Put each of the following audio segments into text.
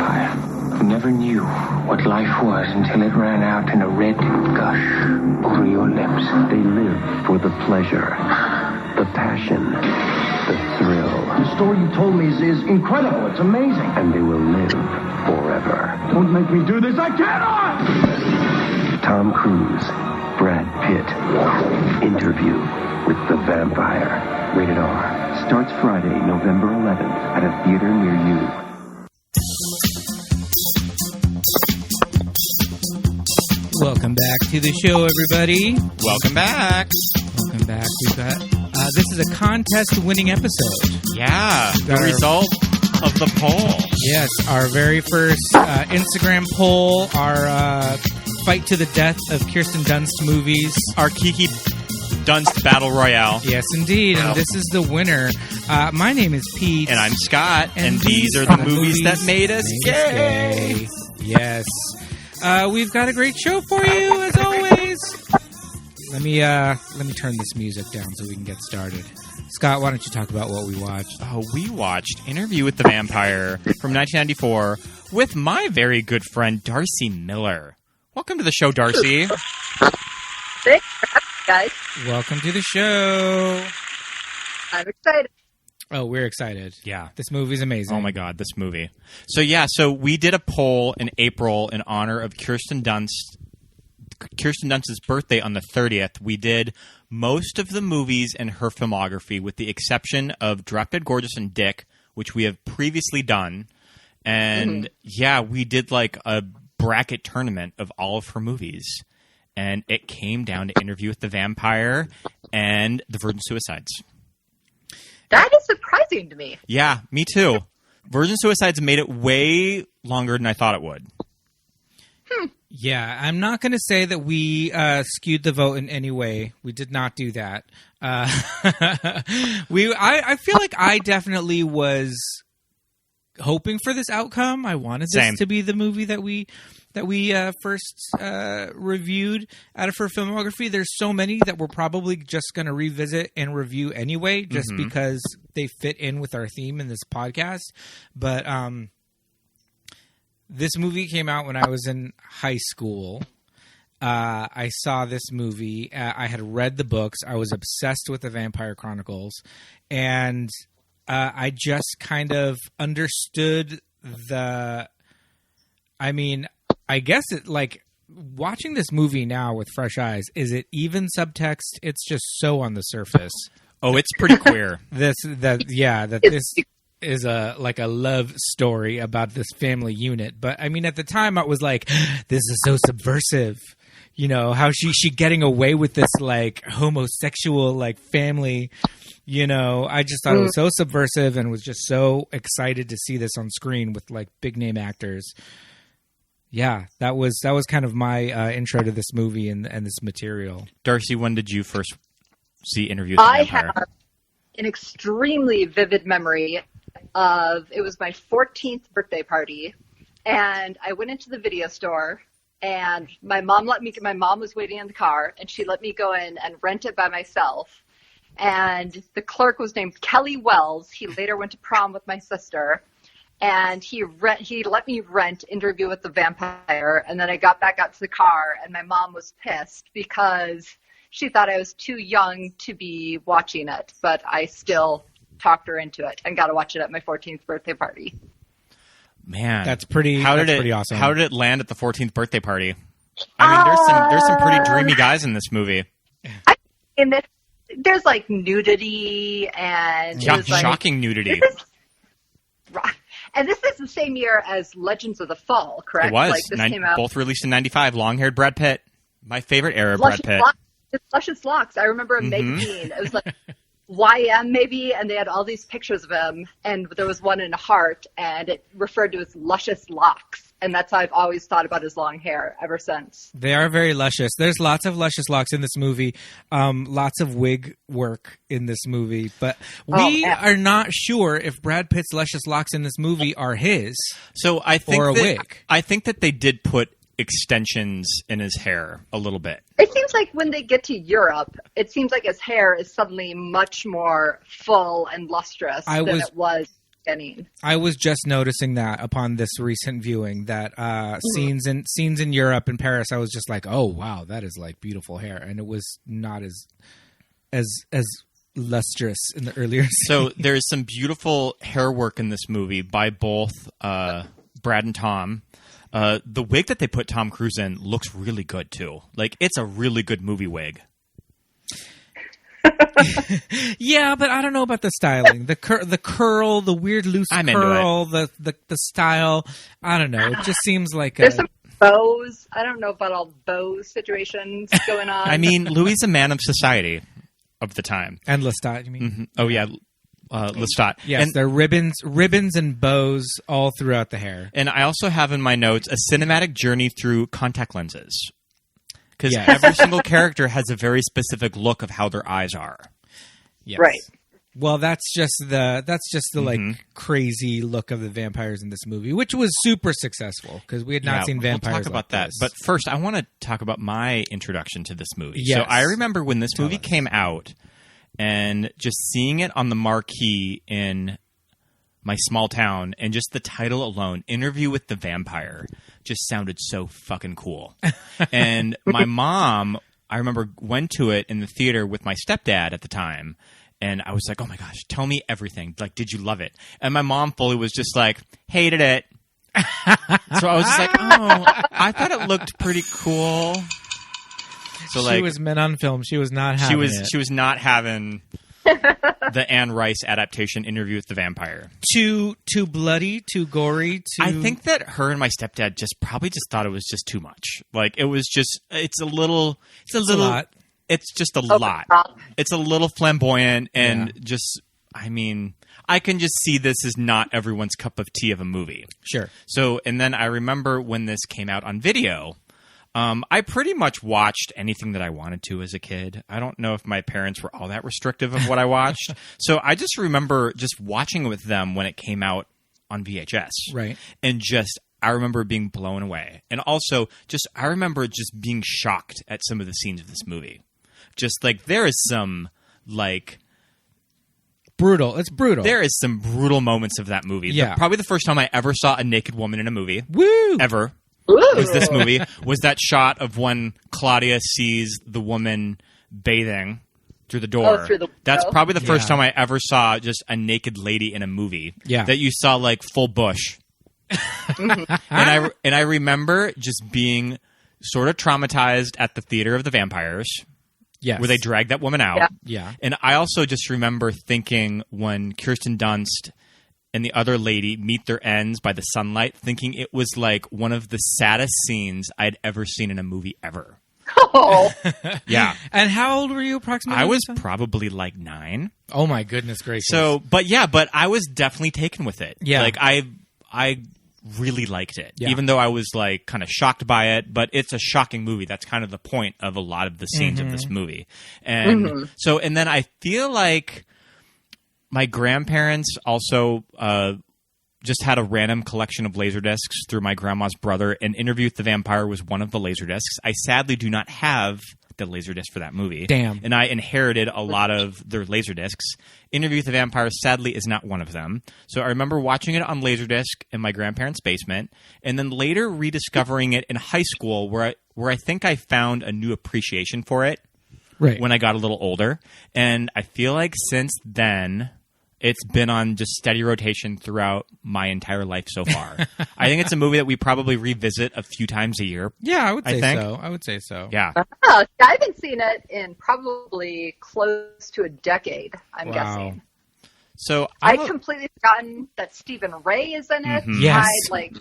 vampire who never knew what life was until it ran out in a red gush over your lips. They live for the pleasure, the passion, the thrill. The story you told me is incredible. It's amazing. And they will live forever. Don't make me do this. I cannot! Tom Cruise, Brad Pitt, Interview with the Vampire. Rated R. Starts Friday, November 11th at a theater near you. Welcome back to the show, everybody. Welcome back. Welcome back. We've got this is a contest-winning episode. Yeah, the result of the poll. Yes, our very first Instagram poll, our fight to the death of Kirsten Dunst movies. Our Kiki Dunst Battle Royale. Yes, indeed, and this is the winner. My name is Pete. And I'm Scott, and these are the movies that made us gay. Yes. We've got a great show for you, as always. Let me turn this music down so we can get started. Scott, why don't you talk about what we watched? Oh, we watched Interview with the Vampire from 1994 with my very good friend Darcy Miller. Welcome to the show, Darcy. Thanks for having me, guys. Welcome to the show. I'm excited. Oh, we're excited. Yeah. This movie's amazing. Oh, my God, this movie. So we did a poll in April in honor of Kirsten Dunst's birthday on the 30th. We did most of the movies in her filmography with the exception of Drop Dead Gorgeous and Dick, which we have previously done. And, we did like a bracket tournament of all of her movies. And it came down to Interview with the Vampire and The Virgin Suicides. That is surprising to me. Yeah, me too. Virgin Suicides made it way longer than I thought it would. Yeah, I'm not going to say that we skewed the vote in any way. We did not do that. I feel like I definitely was hoping for this outcome. I wanted this to be the movie that we first reviewed out of her filmography. There's so many that we're probably just going to revisit and review anyway, just because they fit in with our theme in this podcast. But this movie came out when I was in high school. I saw this movie. I had read the books. I was obsessed with the Vampire Chronicles. And I just kind of understood I guess it, like, watching this movie now with fresh eyes, is it even subtext? It's just so on the surface. Oh, it's pretty queer. This is a love story about this family unit. But I mean, at the time I was like, this is so subversive. You know, how she getting away with this like homosexual like family. You know, I just thought it was so subversive and was just so excited to see this on screen with like big name actors. Yeah, that was kind of my intro to this movie and this material. Darcy, when did you first see Interview with the Vampire? I have an extremely vivid memory of, it was my 14th birthday party, and I went into the video store, and my mom was waiting in the car, and she let me go in and rent it by myself. And the clerk was named Kelly Wells. He later went to prom with my sister. And he let me rent Interview with the Vampire, and then I got back out to the car, and my mom was pissed because she thought I was too young to be watching it, but I still talked her into it and got to watch it at my 14th birthday party. Man, that's pretty awesome. How did it land at the 14th birthday party? I mean, there's some pretty dreamy guys in this movie. There's like nudity and shocking nudity. And this is the same year as Legends of the Fall, correct? It was. Like, this came out. Both released in 95. Long-haired Brad Pitt. My favorite era of Brad Pitt. Luscious Locks. I remember a magazine. It was like YM maybe, and they had all these pictures of him, and there was one in a heart, and it referred to as Luscious Locks. And that's how I've always thought about his long hair ever since. They are very luscious. There's lots of luscious locks in this movie. Lots of wig work in this movie. But we are not sure if Brad Pitt's luscious locks in this movie are his or a wig. I think that they did put extensions in his hair a little bit. It seems like when they get to Europe, it seems like his hair is suddenly much more full and lustrous than it was. skinning. I was just noticing that upon this recent viewing that scenes in Europe and Paris, I was just like, oh wow, that is like beautiful hair, and it was not as lustrous in the earlier scenes. So there's some beautiful hair work in this movie by both Brad and Tom. The wig that they put Tom Cruise in looks really good too. Like, it's a really good movie wig. Yeah, but I don't know about the styling. The curl, the weird loose curl, the style. I don't know. It just seems like there's some bows. I don't know about all the bow situations going on. I mean, Louis is a man of society of the time. And Lestat, you mean? Mm-hmm. Oh yeah, Lestat. Yes, and there are ribbons and bows all throughout the hair. And I also have in my notes a cinematic journey through contact lenses. Because every single character has a very specific look of how their eyes are. Yes. Right. Well, that's just the like crazy look of the vampires in this movie, which was super successful because we had not seen vampires. We'll talk about that. This. But first, I want to talk about my introduction to this movie. Yes. So I remember when this movie came out and just seeing it on the marquee in my small town, and just the title alone, Interview with the Vampire, just sounded so fucking cool. And my mom, I remember, went to it in the theater with my stepdad at the time, and I was like, oh my gosh, tell me everything. Like, did you love it? And my mom fully was just like, hated it. So I was just like, oh, I thought it looked pretty cool. So she was meant on film. She was not having it. She was not having the Anne Rice adaptation, Interview with the Vampire. Too bloody, too gory. I think that her and my stepdad probably thought it was just too much. Like, it was just, it's a lot. It's just a lot. It's a little flamboyant and just, I mean, I can just see this as not everyone's cup of tea of a movie. Sure. So, and then I remember when this came out on video, I pretty much watched anything that I wanted to as a kid. I don't know if my parents were all that restrictive of what I watched. So I just remember just watching it with them when it came out on VHS. Right. And I remember being blown away. And also, I remember just being shocked at some of the scenes of this movie. Just like, there is some, like... brutal. It's brutal. There is some brutal moments of that movie. Yeah. Probably the first time I ever saw a naked woman in a movie. Woo! Ever. Was this movie, was that shot of when Claudia sees the woman bathing through the door. That's probably the first time I ever saw just a naked lady in a movie. Yeah. That you saw like full bush. And I remember just being sort of traumatized at the Theater of the Vampires. Yes. Where they dragged that woman out. Yeah. And I also just remember thinking when Kirsten Dunst and the other lady meet their ends by the sunlight, thinking it was like one of the saddest scenes I'd ever seen in a movie ever. Oh. Yeah. And how old were you approximately? I was probably like 9. Oh my goodness gracious. So, but I was definitely taken with it. Yeah. Like I really liked it, even though I was like kind of shocked by it, but it's a shocking movie. That's kind of the point of a lot of the scenes of this movie. And so, and then I feel like my grandparents also just had a random collection of Laserdiscs through my grandma's brother, and Interview with the Vampire was one of the Laserdiscs. I sadly do not have the Laserdisc for that movie. Damn. And I inherited a lot of their Laserdiscs. Interview with the Vampire, sadly, is not one of them. So I remember watching it on Laserdisc in my grandparents' basement, and then later rediscovering it in high school where I think I found a new appreciation for it when I got a little older. And I feel like since then... it's been on just steady rotation throughout my entire life so far. I think it's a movie that we probably revisit a few times a year. Yeah, I would say so. Yeah. I haven't seen it in probably close to a decade, I'm guessing. So I'd completely forgotten that Stephen Ray is in it. Yes. I'd like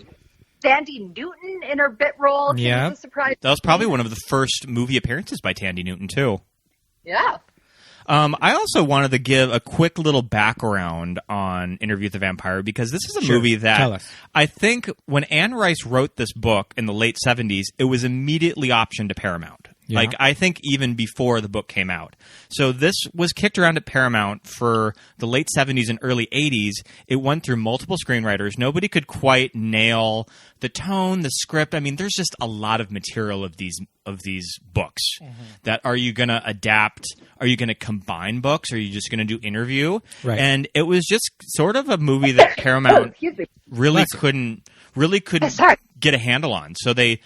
Sandy Newton in her bit role. Yeah. Was a surprise. That was probably one of the first movie appearances by Tandy Newton, too. Yeah. I also wanted to give a quick little background on Interview with the Vampire because this is a movie that I think when Anne Rice wrote this book in the late 70s, it was immediately optioned to Paramount. Yeah. Like, I think even before the book came out. So this was kicked around at Paramount for the late 70s and early 80s. It went through multiple screenwriters. Nobody could quite nail the tone, the script. I mean, there's just a lot of material of these books. That are you going to adapt? Are you going to combine books? Are you just going to do interview? Right. And it was just sort of a movie that Paramount Excuse me. really couldn't get a handle on. So they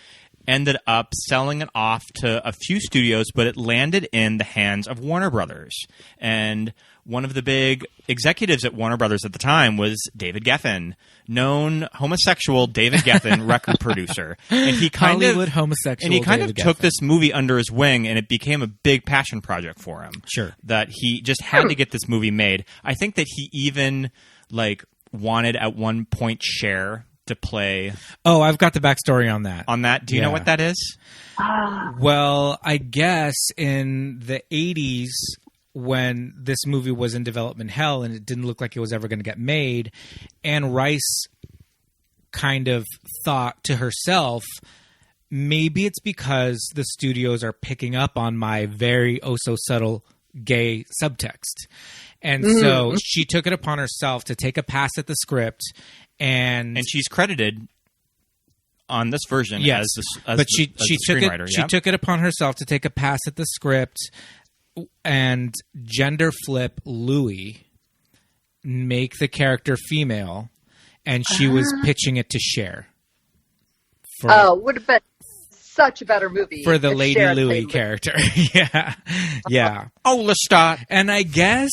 ended up selling it off to a few studios, but it landed in the hands of Warner Brothers. And one of the big executives at Warner Brothers at the time was David Geffen, known homosexual David Geffen, record producer. And he kind Hollywood of homosexual. and he kind David of took Geffen. this movie under his wing, and it became a big passion project for him. Sure. That he just had to get this movie made. I think that he even wanted at one point Cher to play Oh, I've got the backstory on that. on that. Do you know Yeah. what that is? Well, I guess in the 80s, when this movie was in development hell and it didn't look like it was ever going to get made, Anne Rice kind of thought to herself, maybe it's because the studios are picking up on my very oh-so-subtle gay subtext. And so she took it upon herself to take a pass at the script, and she's credited on this version yes, as but the she took screenwriter. it. She took it upon herself to take a pass at the script and gender flip Louis, make the character female, and she was pitching it to Cher. Would have been such a better movie for the if Lady Cher Louis played character. Yeah. Oh, Lestat. And I guess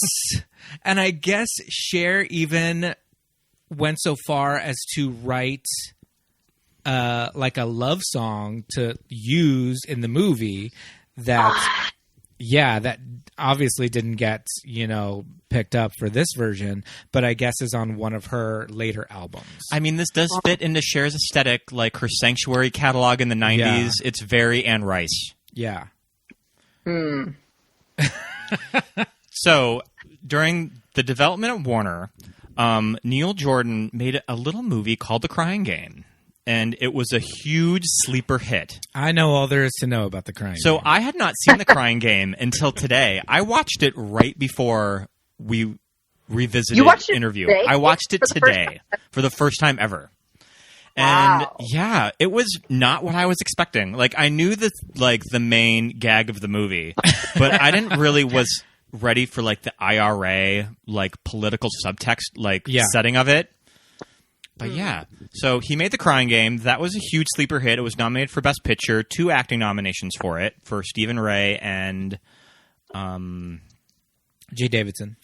Cher even went so far as to write like a love song to use in the movie that that obviously didn't get, picked up for this version, but I guess is on one of her later albums. I mean, this does fit into Cher's aesthetic, like her Sanctuary catalog in the 90s. Yeah. It's very Anne Rice. Yeah. So, during the development at Warner, Neil Jordan made a little movie called The Crying Game. And it was a huge sleeper hit. I know all there is to know about The Crying So Game. I had not seen The Crying Game until today. I watched it right before we revisited You watched it interview. today? I watched it For the first today for the first time ever. And Wow. yeah, it was not what I was expecting. Like, I knew the main gag of the movie, but I didn't really was ready for the IRA political subtext setting of it. But yeah, so he made The Crying Game. That was a huge sleeper hit. It was nominated for Best Picture, 2 acting nominations for it, for Stephen Ray and Jay Davidson.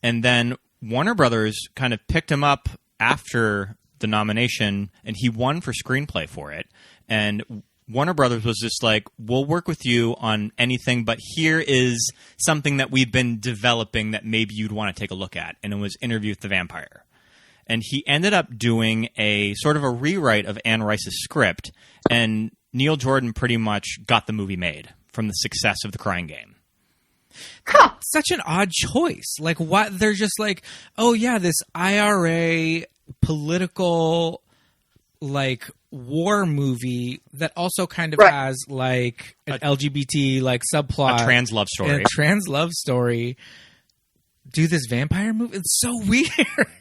And then Warner Brothers kind of picked him up after the nomination, and he won for screenplay for it. And Warner Brothers was just like, we'll work with you on anything, but here is something that we've been developing that maybe you'd want to take a look at. And it was Interview with the Vampire. And he ended up doing a sort of a rewrite of Anne Rice's script, and Neil Jordan pretty much got the movie made from the success of The Crying Game. Such an odd choice. Like, what? They're just like, oh yeah, this IRA political war movie that also kind of has an LGBT subplot, A trans love story. and a trans love story. Do this vampire movie? It's so weird.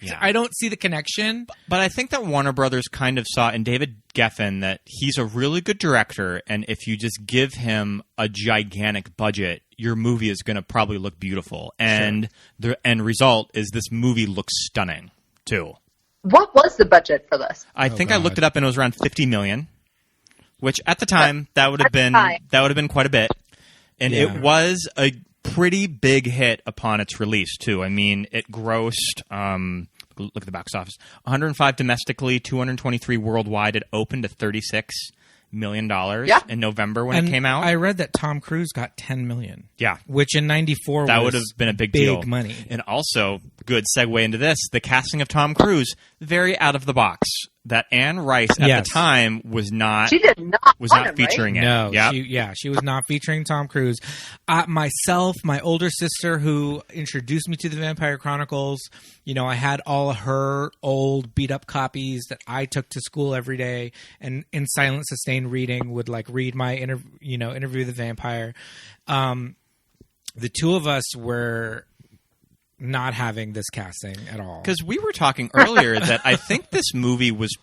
Yeah. I don't see the connection. But I think that Warner Brothers kind of saw in David Geffen that he's a really good director, and if you just give him a gigantic budget, your movie is going to probably look beautiful. And the end result is this movie looks stunning, too. What was the budget for this? I think I looked it up, and it was around $50 million, which at the time that would have been quite a bit. And it was a pretty big hit upon its release, too. I mean, it grossed, look at the box office, 105 domestically, 223 worldwide. It opened to $36 million in November when it came out. I read that Tom Cruise got $10 million. Yeah. Which in 94 That was would have been a big deal. money. And also, good segue into this, the casting of Tom Cruise, very out of the box. that Anne Rice at the time was not. She did not. Featuring it. No. Yep. She was not featuring Tom Cruise. Myself, my older sister, who introduced me to the Vampire Chronicles. I had all her old beat up copies that I took to school every day, and in silent sustained reading would read my Interview with the Vampire. The two of us were not having this casting at all. Because we were talking earlier that I think this movie was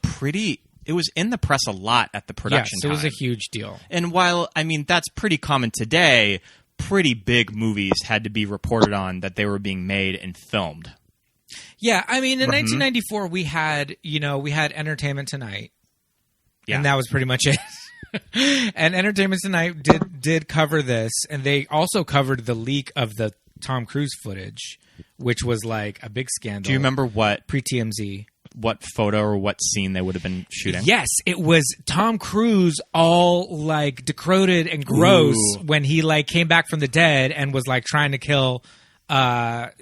it was in the press a lot at the production time. Yes, it was a huge deal. And while, that's pretty common today, pretty big movies had to be reported on that they were being made and filmed. Yeah, in 1994 we had Entertainment Tonight. Yeah. And that was pretty much it. And Entertainment Tonight did cover this, and they also covered the leak of the Tom Cruise footage, which was a big scandal. Do you remember pre-TMZ? What photo or what scene they would have been shooting? Yes, it was Tom Cruise all decrepit and gross when he came back from the dead and was trying to kill after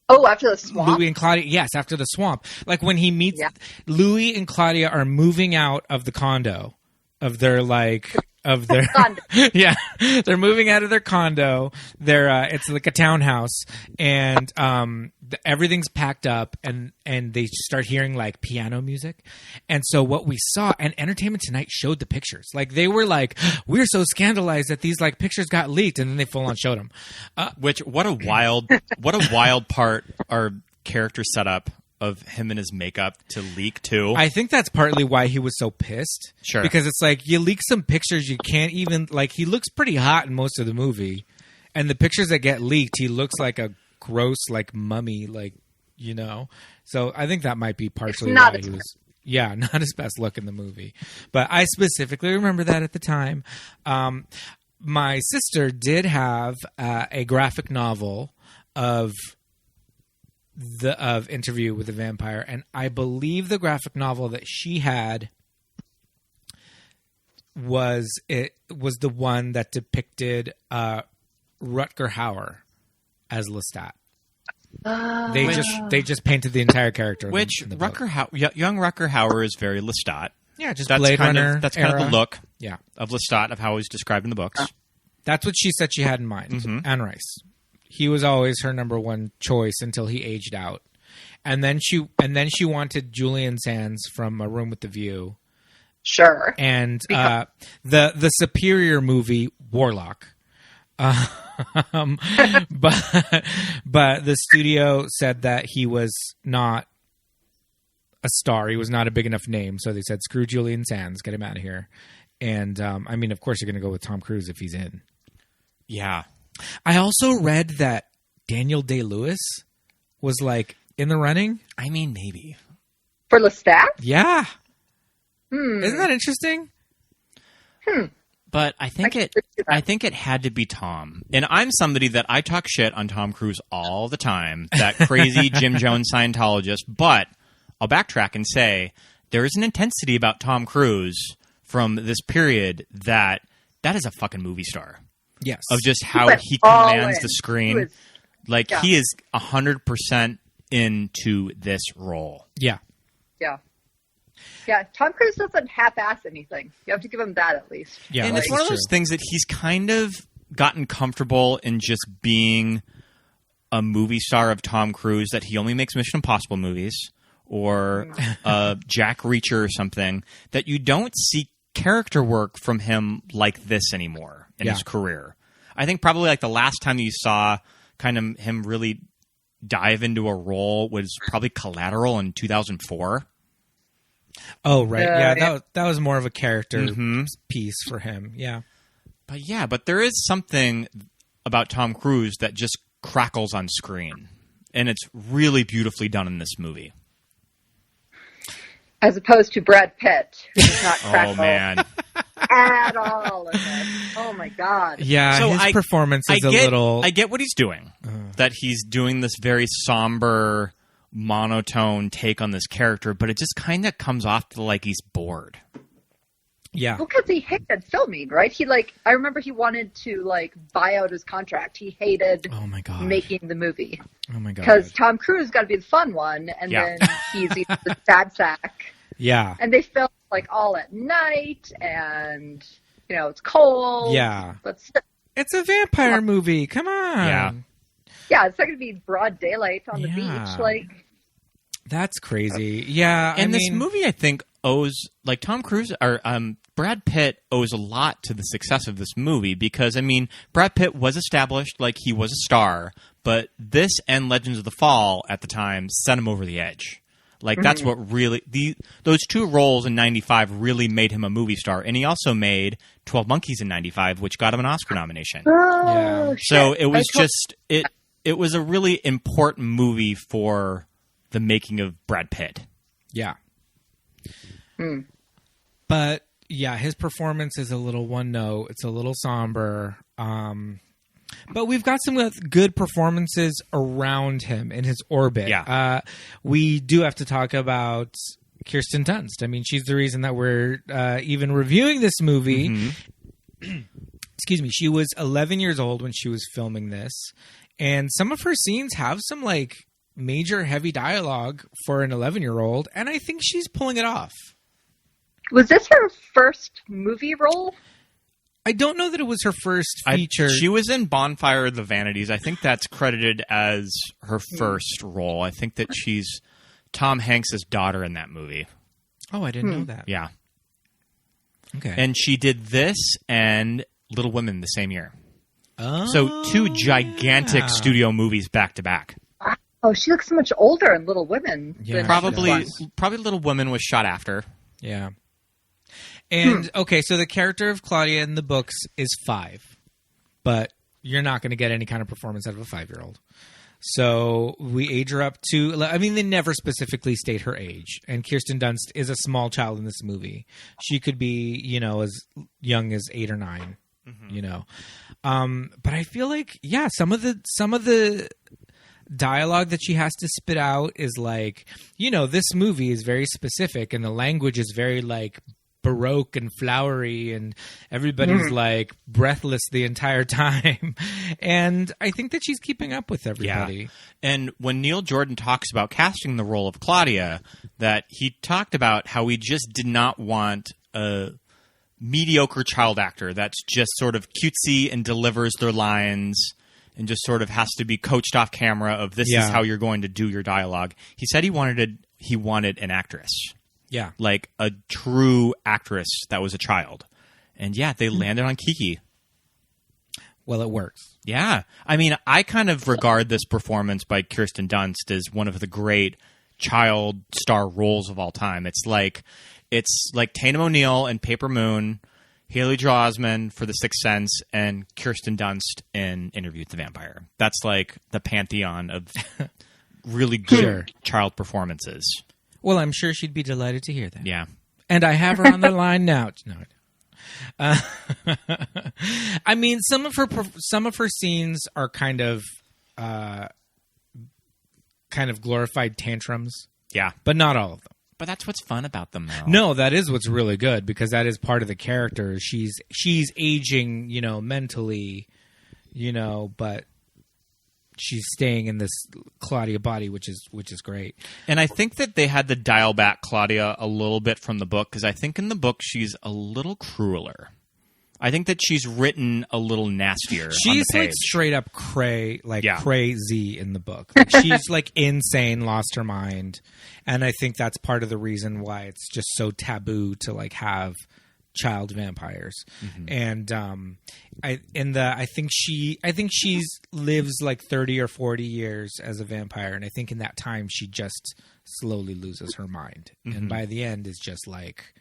the swamp? Louis and Claudia. Yes, after the swamp. When he meets Louis and Claudia are moving out of the condo of their yeah, they're moving out of their condo. It's like a townhouse, and everything's packed up, and they start hearing piano music. And so what we saw, and Entertainment Tonight showed the pictures. They were we're so scandalized that these pictures got leaked, and then they full on showed them. What a wild part our character setup of him and his makeup to leak too. I think that's partly why he was so pissed. Sure. Because it's you leak some pictures you can't even he looks pretty hot in most of the movie, and the pictures that get leaked he looks like a gross mummy, So I think that might be partially why he was not his best look in the movie. But I specifically remember that at the time. My sister did have a graphic novel of Interview with the Vampire, and I believe the graphic novel that she had was the one that depicted Rutger Hauer as Lestat. They just painted the entire character. Which in the young Rutger Hauer is very Lestat. Yeah, just that's Blade Runner. That's kind of the look. Yeah. Of Lestat, of how he's described in the books. That's what she said she had in mind. Mm-hmm. Anne Rice. He was always her number one choice until he aged out, and then she wanted Julian Sands from A Room with the View, sure, and the superior movie Warlock, but the studio said that he was not a star, he was not a big enough name, so they said screw Julian Sands, get him out of here, and of course you're going to go with Tom Cruise if he's in, yeah. I also read that Daniel Day-Lewis was in the running. Maybe. For Lestat? Yeah. Isn't that interesting? But I think it had to be Tom. And I'm somebody that I talk shit on Tom Cruise all the time, that crazy Jim Jones Scientologist, but I'll backtrack and say there is an intensity about Tom Cruise from this period that is a fucking movie star. Yes. Of just how he commands the screen. He is 100% into this role. Yeah. Yeah. Yeah, Tom Cruise doesn't half-ass anything. You have to give him that at least. Yeah, and it's one of those things that he's kind of gotten comfortable in just being a movie star of Tom Cruise, that he only makes Mission Impossible movies or Jack Reacher or something, that you don't see character work from him like this anymore in his career. I think probably the last time you saw kind of him really dive into a role was probably Collateral in 2004. Oh, right. Yeah, that was more of a character piece for him. Yeah. But there is something about Tom Cruise that just crackles on screen, and it's really beautifully done in this movie. As opposed to Brad Pitt, who does not crackle at all in this. Oh, my God. Yeah, so his performance is a little... I get what he's doing. That he's doing this very somber, monotone take on this character, but it just kind of comes off to he's bored. Yeah. Well, because he hated filming, right? I remember he wanted to, buy out his contract. He hated making the movie. Oh, my God. Because Tom Cruise got to be the fun one, and then he's the sad sack. Yeah. And they film like all at night, and it's cold. Yeah. But It's a vampire movie. Come on. Yeah, it's not going to be broad daylight on the beach. Like, that's crazy. Yeah. And this movie, I think, owes, like, Tom Cruise or Brad Pitt owes a lot to the success of this movie because, I mean, Brad Pitt was established, like, he was a star, but this and Legends of the Fall at the time sent him over the edge. Like, that's what really... those two roles in 95 really made him a movie star. And he also made 12 Monkeys in 95, which got him an Oscar nomination. oh, shit. So it was just... It was a really important movie for the making of Brad Pitt. Yeah. But, yeah, his performance is a little one note. It's a little somber. But we've got some good performances around him in his orbit. Yeah. We do have to talk about Kirsten Dunst. I mean, she's the reason that we're even reviewing this movie. Mm-hmm. Excuse me. She was 11 years old when she was filming this. And some of her scenes have some, like, major heavy dialogue for an 11-year-old. And I think she's pulling it off. Was this her first movie role? I don't know that it was her first feature. She was in Bonfire of the Vanities. I think that's credited as her first role. I think that she's Tom Hanks' daughter in that movie. Oh, I didn't know that. Yeah. Okay. And she did this and Little Women the same year. Oh, So two gigantic studio movies back to back. Oh, she looks so much older in Little Women. Yeah, than Probably she was. Little Women was shot after. Yeah. And, okay, so the character of Claudia in the books is 5. But you're not going to get any kind of performance out of a 5-year-old. So we age her up to... I mean, they never specifically state her age. And Kirsten Dunst is a small child in this movie. She could be, as young as 8 or 9, But I feel like, yeah, some of the dialogue that she has to spit out is like, this movie is very specific and the language is very, like, Baroque and flowery and everybody's like breathless the entire time. And I think that she's keeping up with everybody. Yeah. And when Neil Jordan talks about casting the role of Claudia, that he talked about how he just did not want a mediocre child actor that's just sort of cutesy and delivers their lines and just sort of has to be coached off camera of this is how you're going to do your dialogue. He said he wanted an actress. Yeah. Like a true actress that was a child. And yeah, they landed on Kiki. Well, it works. Yeah. I mean, I kind of regard this performance by Kirsten Dunst as one of the great child star roles of all time. It's like Tatum O'Neal in Paper Moon, Haley Joel Osment for The Sixth Sense, and Kirsten Dunst in Interview with the Vampire. That's like the pantheon of really good child performances. Well, I'm sure she'd be delighted to hear that. Yeah. And I have her on the line now. No. I mean, some of her scenes are kind of glorified tantrums. Yeah. But not all of them. But that's what's fun about them, though. No, that is what's really good because that is part of the character. She's aging, mentally, but she's staying in this Claudia body, which is great. And I think that they had to dial back Claudia a little bit from the book because I think in the book she's a little crueler. I think that she's written a little nastier. She's on the page. Like straight up crazy in the book. Like, she's like insane, lost her mind, and I think that's part of the reason why it's just so taboo to like have child vampires. Mm-hmm. And I think she's lives like 30 or 40 years as a vampire, and I think in that time she just slowly loses her mind, and by the end is just like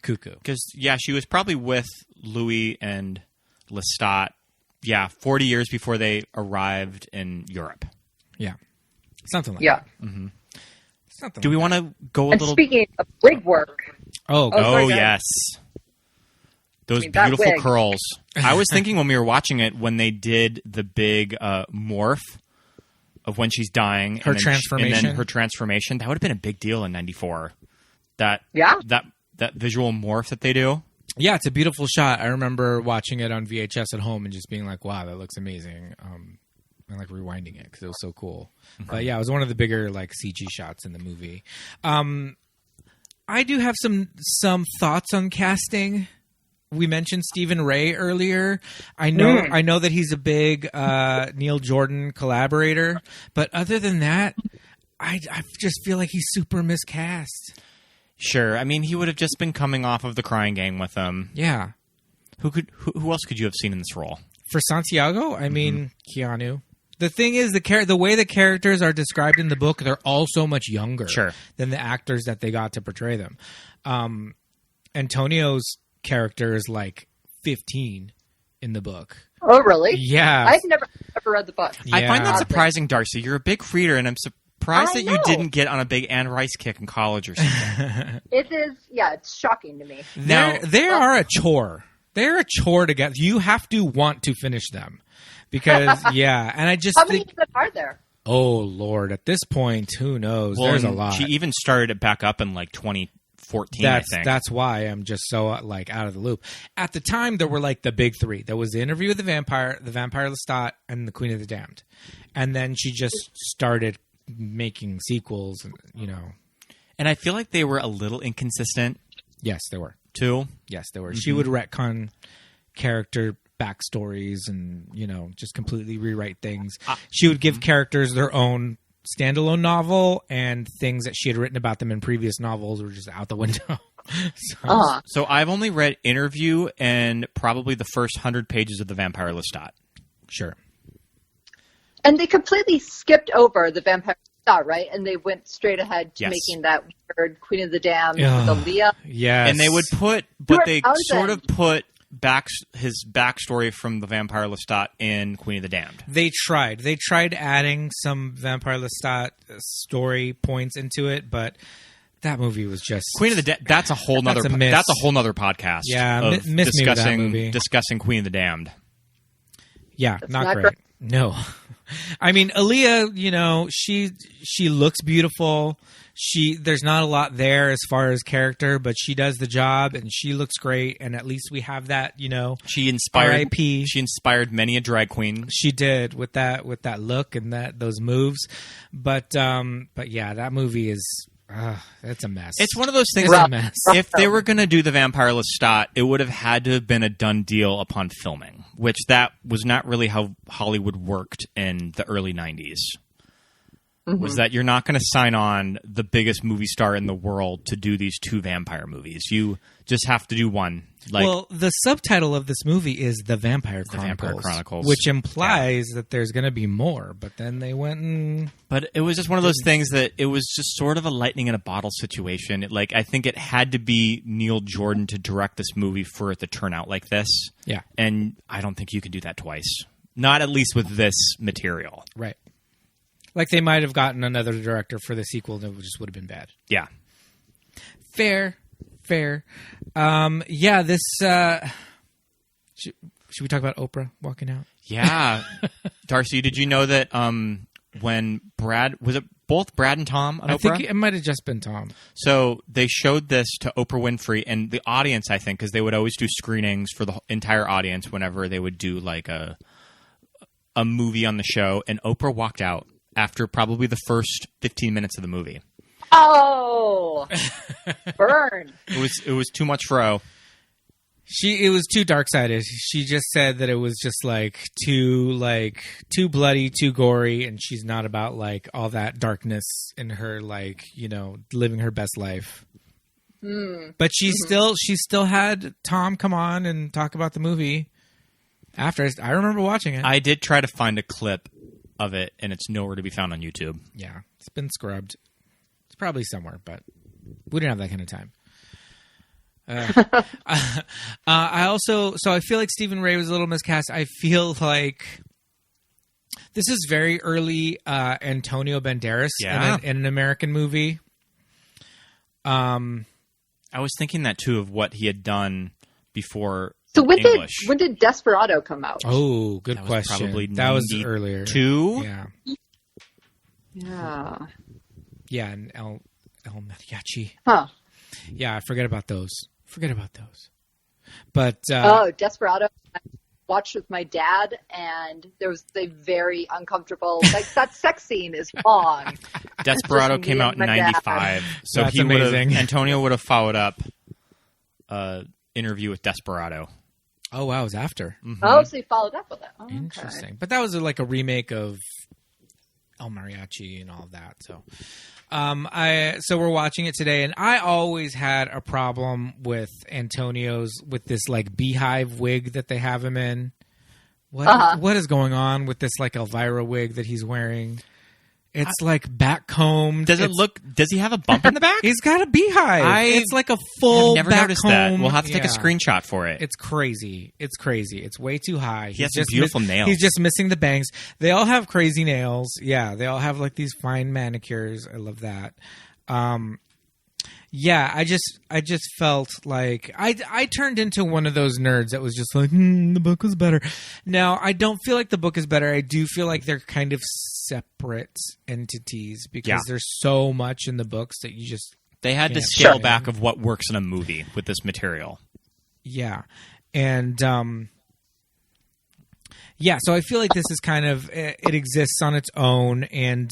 cuckoo. Because she was probably with Louis and Lestat 40 years before they arrived in Europe. Yeah, something like that. Mm-hmm. Something. Do we want to go a little? Speaking of wig work. Oh yes. Those beautiful curls. I was thinking when we were watching it, when they did the big morph of when she's dying, her transformation, and then her transformation, that would have been a big deal in '94. That visual morph that they do. Yeah, it's a beautiful shot. I remember watching it on VHS at home and just being like, "Wow, that looks amazing." And like rewinding it because it was so cool. Mm-hmm. But yeah, it was one of the bigger like CG shots in the movie. I do have some thoughts on casting. We mentioned Stephen Ray earlier. I know that he's a big Neil Jordan collaborator, but other than that, I just feel like he's super miscast. Sure. I mean, he would have just been coming off of The Crying Game with him. Yeah. Who else could you have seen in this role? For Santiago, I mean, Keanu. The thing is, the way the characters are described in the book, they're all so much younger than the actors that they got to portray them. Antonio's character is like 15 in the book. Oh, really? Yeah. I've never read the book. Yeah. I find that surprising, Darcy. You're a big reader, and I'm surprised that you didn't get on a big Anne Rice kick in college or something. It is, it's shocking to me. Now, they are a chore. They're a chore to get. You have to want to finish them. Because, and I just How many of them are there? Oh, Lord. At this point, who knows? Well, there's a lot. She even started it back up in like 2014, I think. That's why I'm just so like out of the loop. At the time, there were like the big three. There was The Interview with the Vampire Lestat, and The Queen of the Damned. And then she just started making sequels, And I feel like they were a little inconsistent. Yes, they were. Too? Yes, they were. Mm-hmm. She would retcon character backstories and, just completely rewrite things. She would give characters their own standalone novel, and things that she had written about them in previous novels were just out the window. So I've only read Interview and probably the first 100 pages of The Vampire Lestat. Sure. And they completely skipped over the Vampire Lestat, right? And they went straight ahead to making that weird Queen of the Damned, the Leah. Yes. And they would put his backstory from the Vampire Lestat in Queen of the Damned. They tried adding some Vampire Lestat story points into it, but that movie was just Queen of the Damned. That's a whole nother podcast. Yeah, discussing Queen of the Damned. Yeah, not great. No. I mean, Aaliyah, she looks beautiful. There's not a lot there as far as character, but she does the job and she looks great. And at least we have that, She inspired R.I.P. She inspired many a drag queen. She did with that look and those moves. But yeah, that movie is. It's a mess. It's one of those things. A mess. If they were going to do the Vampire Lestat, it would have had to have been a done deal upon filming, which that was not really how Hollywood worked in the early 90s. Mm-hmm. Was that you're not going to sign on the biggest movie star in the world to do these two vampire movies. You just have to do one. Well, the subtitle of this movie is The Vampire Chronicles. Which implies that there's going to be more, but then they went and... But it was just one of those things that it was just sort of a lightning in a bottle situation. I think it had to be Neil Jordan to direct this movie for it to turn out like this. Yeah. And I don't think you can do that twice. Not at least with this material. Right. Like they might have gotten another director for the sequel and it just would have been bad. Yeah. Fair. Yeah, this... Should we talk about Oprah walking out? Yeah. Darcy, did you know that when Brad... Was it both Brad and Tom on Oprah? I think it might have just been Tom. So they showed this to Oprah Winfrey and the audience, I think, because they would always do screenings for the entire audience whenever they would do like a movie on the show, and Oprah walked out after probably the first 15 minutes of the movie. Oh, burn! It was too much fro. It was too dark-sided. She just said that it was just too bloody, too gory, and she's not about all that darkness in her living her best life. Mm. But she still had Tom come on and talk about the movie after. I remember watching it. I did try to find a clip of it, and it's nowhere to be found on YouTube. Yeah, it's been scrubbed. It's probably somewhere, but we didn't have that kind of time. I feel like Stephen Ray was a little miscast. I feel like this is very early Antonio Banderas in an American movie. I was thinking that too of what he had done before. So when did Desperado come out? Oh, good question. Probably that was earlier. 2? Yeah. Yeah, and El Mariachi. Huh. Yeah, forget about those. But Desperado. watched with my dad, and there was a very uncomfortable, like, that sex scene is long. Desperado came out in 95, so That's he would have, amazing. Antonio would have followed up Interview with Desperado. Oh, wow, it was after. Oh, so you followed up with it. Oh, okay. Interesting. But that was like a remake of El Mariachi and all of that. So, so we're watching it today, and I always had a problem with Antonio's with this like beehive wig that they have him in. What is going on with this like Elvira wig that he's wearing? It's like back combed. Does he have a bump in the back? He's got a beehive. It's like a full I've never back noticed comb. that. We'll have to take a Yeah. screenshot for it. It's crazy. It's crazy. It's way too high. He has some beautiful nails. He's just missing the bangs. They all have crazy nails. Yeah, they all have like these fine manicures. I love that. Yeah, I just felt like I turned into one of those nerds that was just like, the book was better. Now, I don't feel like the book is better. I do feel like they're kind of separate entities because there's so much in the books that you just They had to can't scale fit back in. of what works in a movie with this material. Yeah. And so I feel like this is kind of it exists on its own, and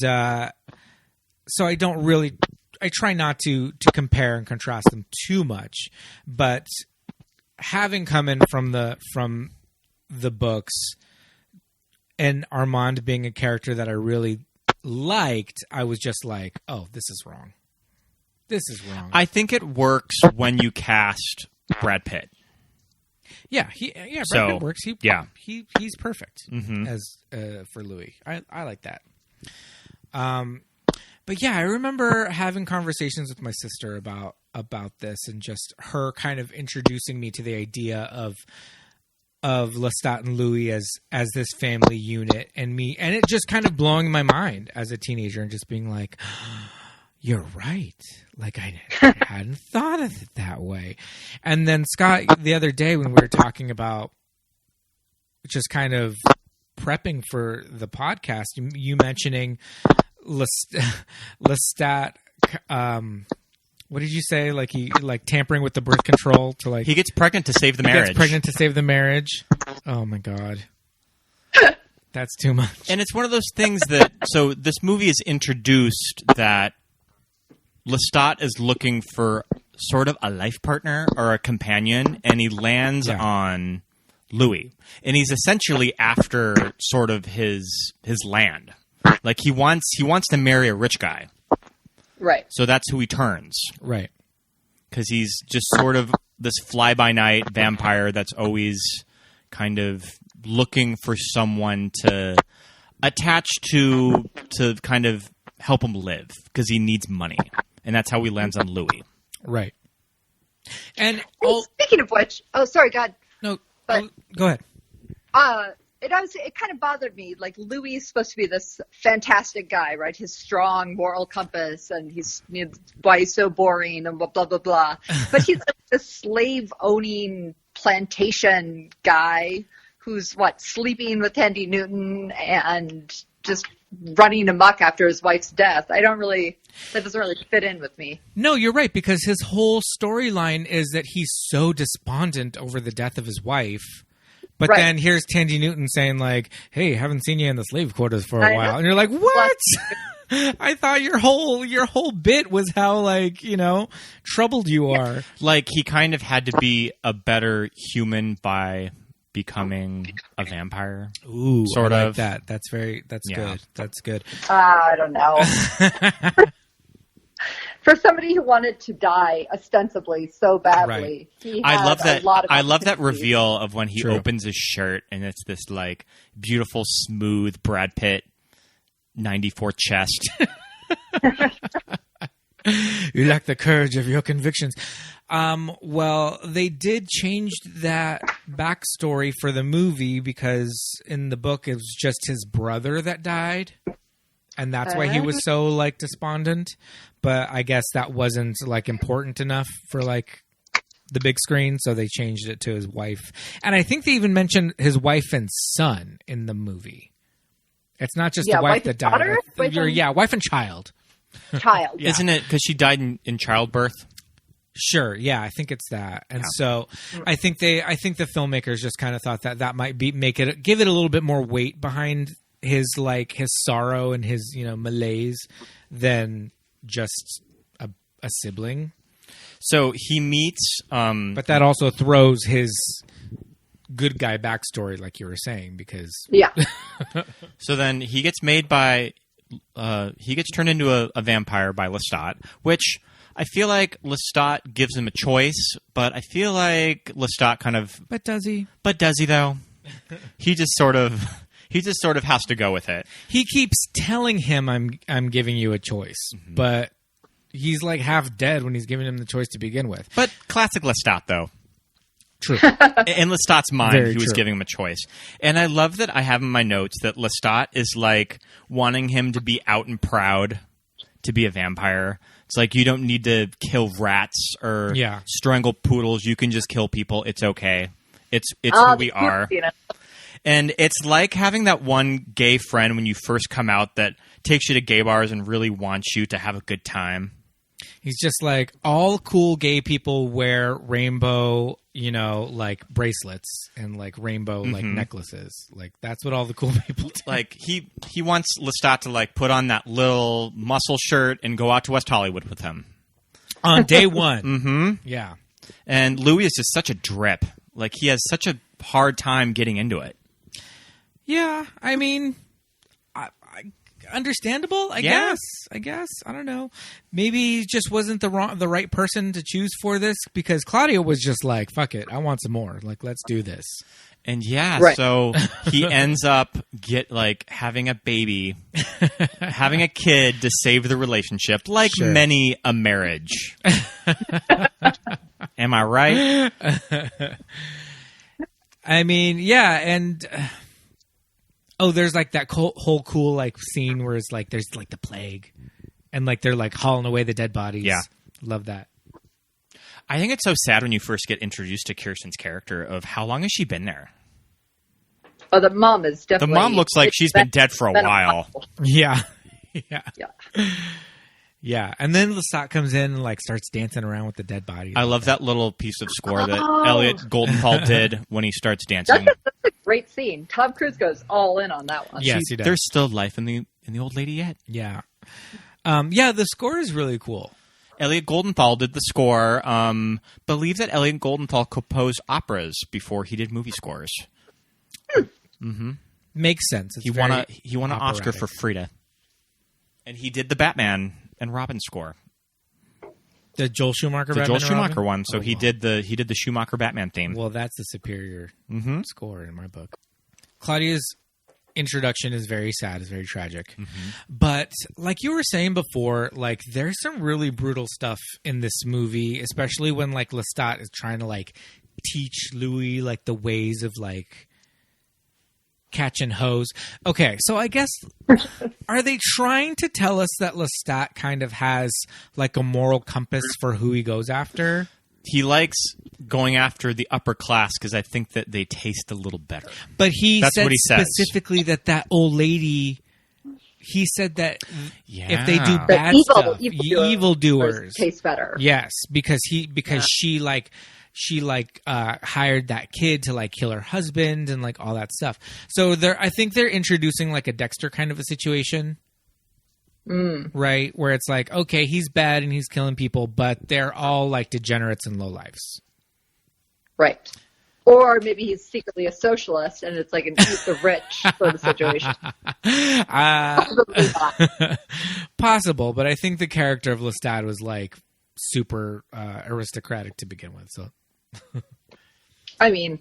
so I try not to compare and contrast them too much, but having come in from the books and Armand being a character that I really liked, I was just like, oh, this is wrong. This is wrong. I think it works when you cast Brad Pitt. Brad Pitt works. He's perfect as for Louis. I like that. But yeah, I remember having conversations with my sister about this, and just her kind of introducing me to the idea of Lestat and Louis as this family unit, and it just kind of blowing my mind as a teenager, and just being like, you're right. Like, I hadn't thought of it that way. And then Scott, the other day when we were talking about just kind of prepping for the podcast, you mentioning Lestat, what did you say? Like he tampering with the birth control to like He gets pregnant to save the marriage. Gets pregnant to save the marriage. Oh my God. That's too much. And it's one of those things that so this movie is introduced that Lestat is looking for sort of a life partner or a companion, and he lands on Louis. And he's essentially after sort of his land. Like he wants to marry a rich guy. Right. So that's who he turns. Right. Because he's just sort of this fly-by-night vampire that's always kind of looking for someone to attach to kind of help him live because he needs money. And that's how he lands on Louis. Right. And speaking of which, sorry, God. No, but, go ahead. It kind of bothered me. Like, Louis is supposed to be this fantastic guy, right? His strong moral compass, and why he's so boring, and blah, blah, blah, blah. But he's like the slave-owning plantation guy who's, sleeping with Tandy Newton and just running amok after his wife's death. That doesn't really fit in with me. No, you're right, because his whole storyline is that he's so despondent over the death of his wife. But then here's Tandy Newton saying like, hey, haven't seen you in the slave quarters for a while. And you're like, what? I thought your whole bit was how troubled you are. Like he kind of had to be a better human by becoming a vampire. Ooh, sort I of like that. That's good. That's good. I don't know. For somebody who wanted to die ostensibly so badly, he had I love that. a lot of I love that opportunities. reveal of when he opens his shirt and it's this like beautiful, smooth Brad Pitt 94 chest. You lack the courage of your convictions. Well, they did change that backstory for the movie because in the book it was just his brother that died. And that's why he was so like despondent. But I guess that wasn't like important enough for like the big screen, so they changed it to his wife. And I think they even mentioned his wife and son in the movie. It's not just the wife that died. Daughter? Wife and child. Child, yeah. Isn't it because she died in childbirth? Sure. Yeah, I think it's that. And so I think the filmmakers just kind of thought that might give it a little bit more weight behind his sorrow and his, malaise than just a sibling. So he meets but that also throws his good guy backstory, like you were saying, because So then he gets made he gets turned into a vampire by Lestat, which I feel like Lestat gives him a choice, but I feel like Lestat kind of... But does he? But does he, though? He just sort of has to go with it. He keeps telling him, I'm giving you a choice, but he's like half dead when he's giving him the choice to begin with. But classic Lestat, though. True. In Lestat's mind, Very he was true. giving him a choice. And I love that I have in my notes that Lestat is like wanting him to be out and proud to be a vampire. It's like, you don't need to kill rats or strangle poodles. You can just kill people. It's okay. It's who we are. And it's like having that one gay friend when you first come out that takes you to gay bars and really wants you to have a good time. He's just like, all cool gay people wear rainbow, like bracelets and like rainbow like necklaces. Like, that's what all the cool people do. Like, he wants Lestat to like put on that little muscle shirt and go out to West Hollywood with him On day one. Mm-hmm. Yeah. And Louis is just such a drip. Like, he has such a hard time getting into it. Yeah, I mean, understandable, I guess. I don't know. Maybe he just wasn't the right person to choose for this, because Claudia was just like, fuck it, I want some more. Like, let's do this. And so he ends up having a baby, having a kid to save the relationship, like many a marriage. Am I right? I mean, yeah, and there's like that whole cool like scene where it's like there's like the plague, and like they're like hauling away the dead bodies. Yeah, love that. I think it's so sad when you first get introduced to Kirsten's character of how long has she been there? Oh, the mom is definitely... The mom looks like she's been dead for a while. Yeah. Yeah, and then Lestat comes in and like starts dancing around with the dead body. I love that little piece of score that Elliot Goldenthal did when he starts dancing. That's a great scene. Tom Cruise goes all in on that one. Yes, he does. There's still life in the old lady yet. Yeah. The score is really cool. Elliot Goldenthal did the score. Believe that Elliot Goldenthal composed operas before he did movie scores. Mm-hmm. Makes sense. He won an Oscar for Frida, and he did the Batman and Robin score. The Joel Schumacher. The Batman Joel Schumacher one. So he did the Schumacher Batman theme. Well, that's the superior score in my book. Claudia's introduction is very sad. It's very tragic. But like you were saying before, like there's some really brutal stuff in this movie, especially when like Lestat is trying to like teach Louis like the ways of like catching hoes. Okay, so I guess are they trying to tell us that Lestat kind of has like a moral compass for who he goes after? He likes going after the upper class because I think that they taste a little better. But that's what he says. Specifically that old lady. He said that if they do bad stuff, evildoers taste better. Yes, because she hired that kid to like kill her husband and like all that stuff. So I think they're introducing like a Dexter kind of a situation. Right, where it's like, okay, he's bad and he's killing people, but they're all like degenerates and lowlifes. Right. Or maybe he's secretly a socialist and it's like an eat the rich sort of situation. Possible, but I think the character of Lestat was like super aristocratic to begin with. So, I mean,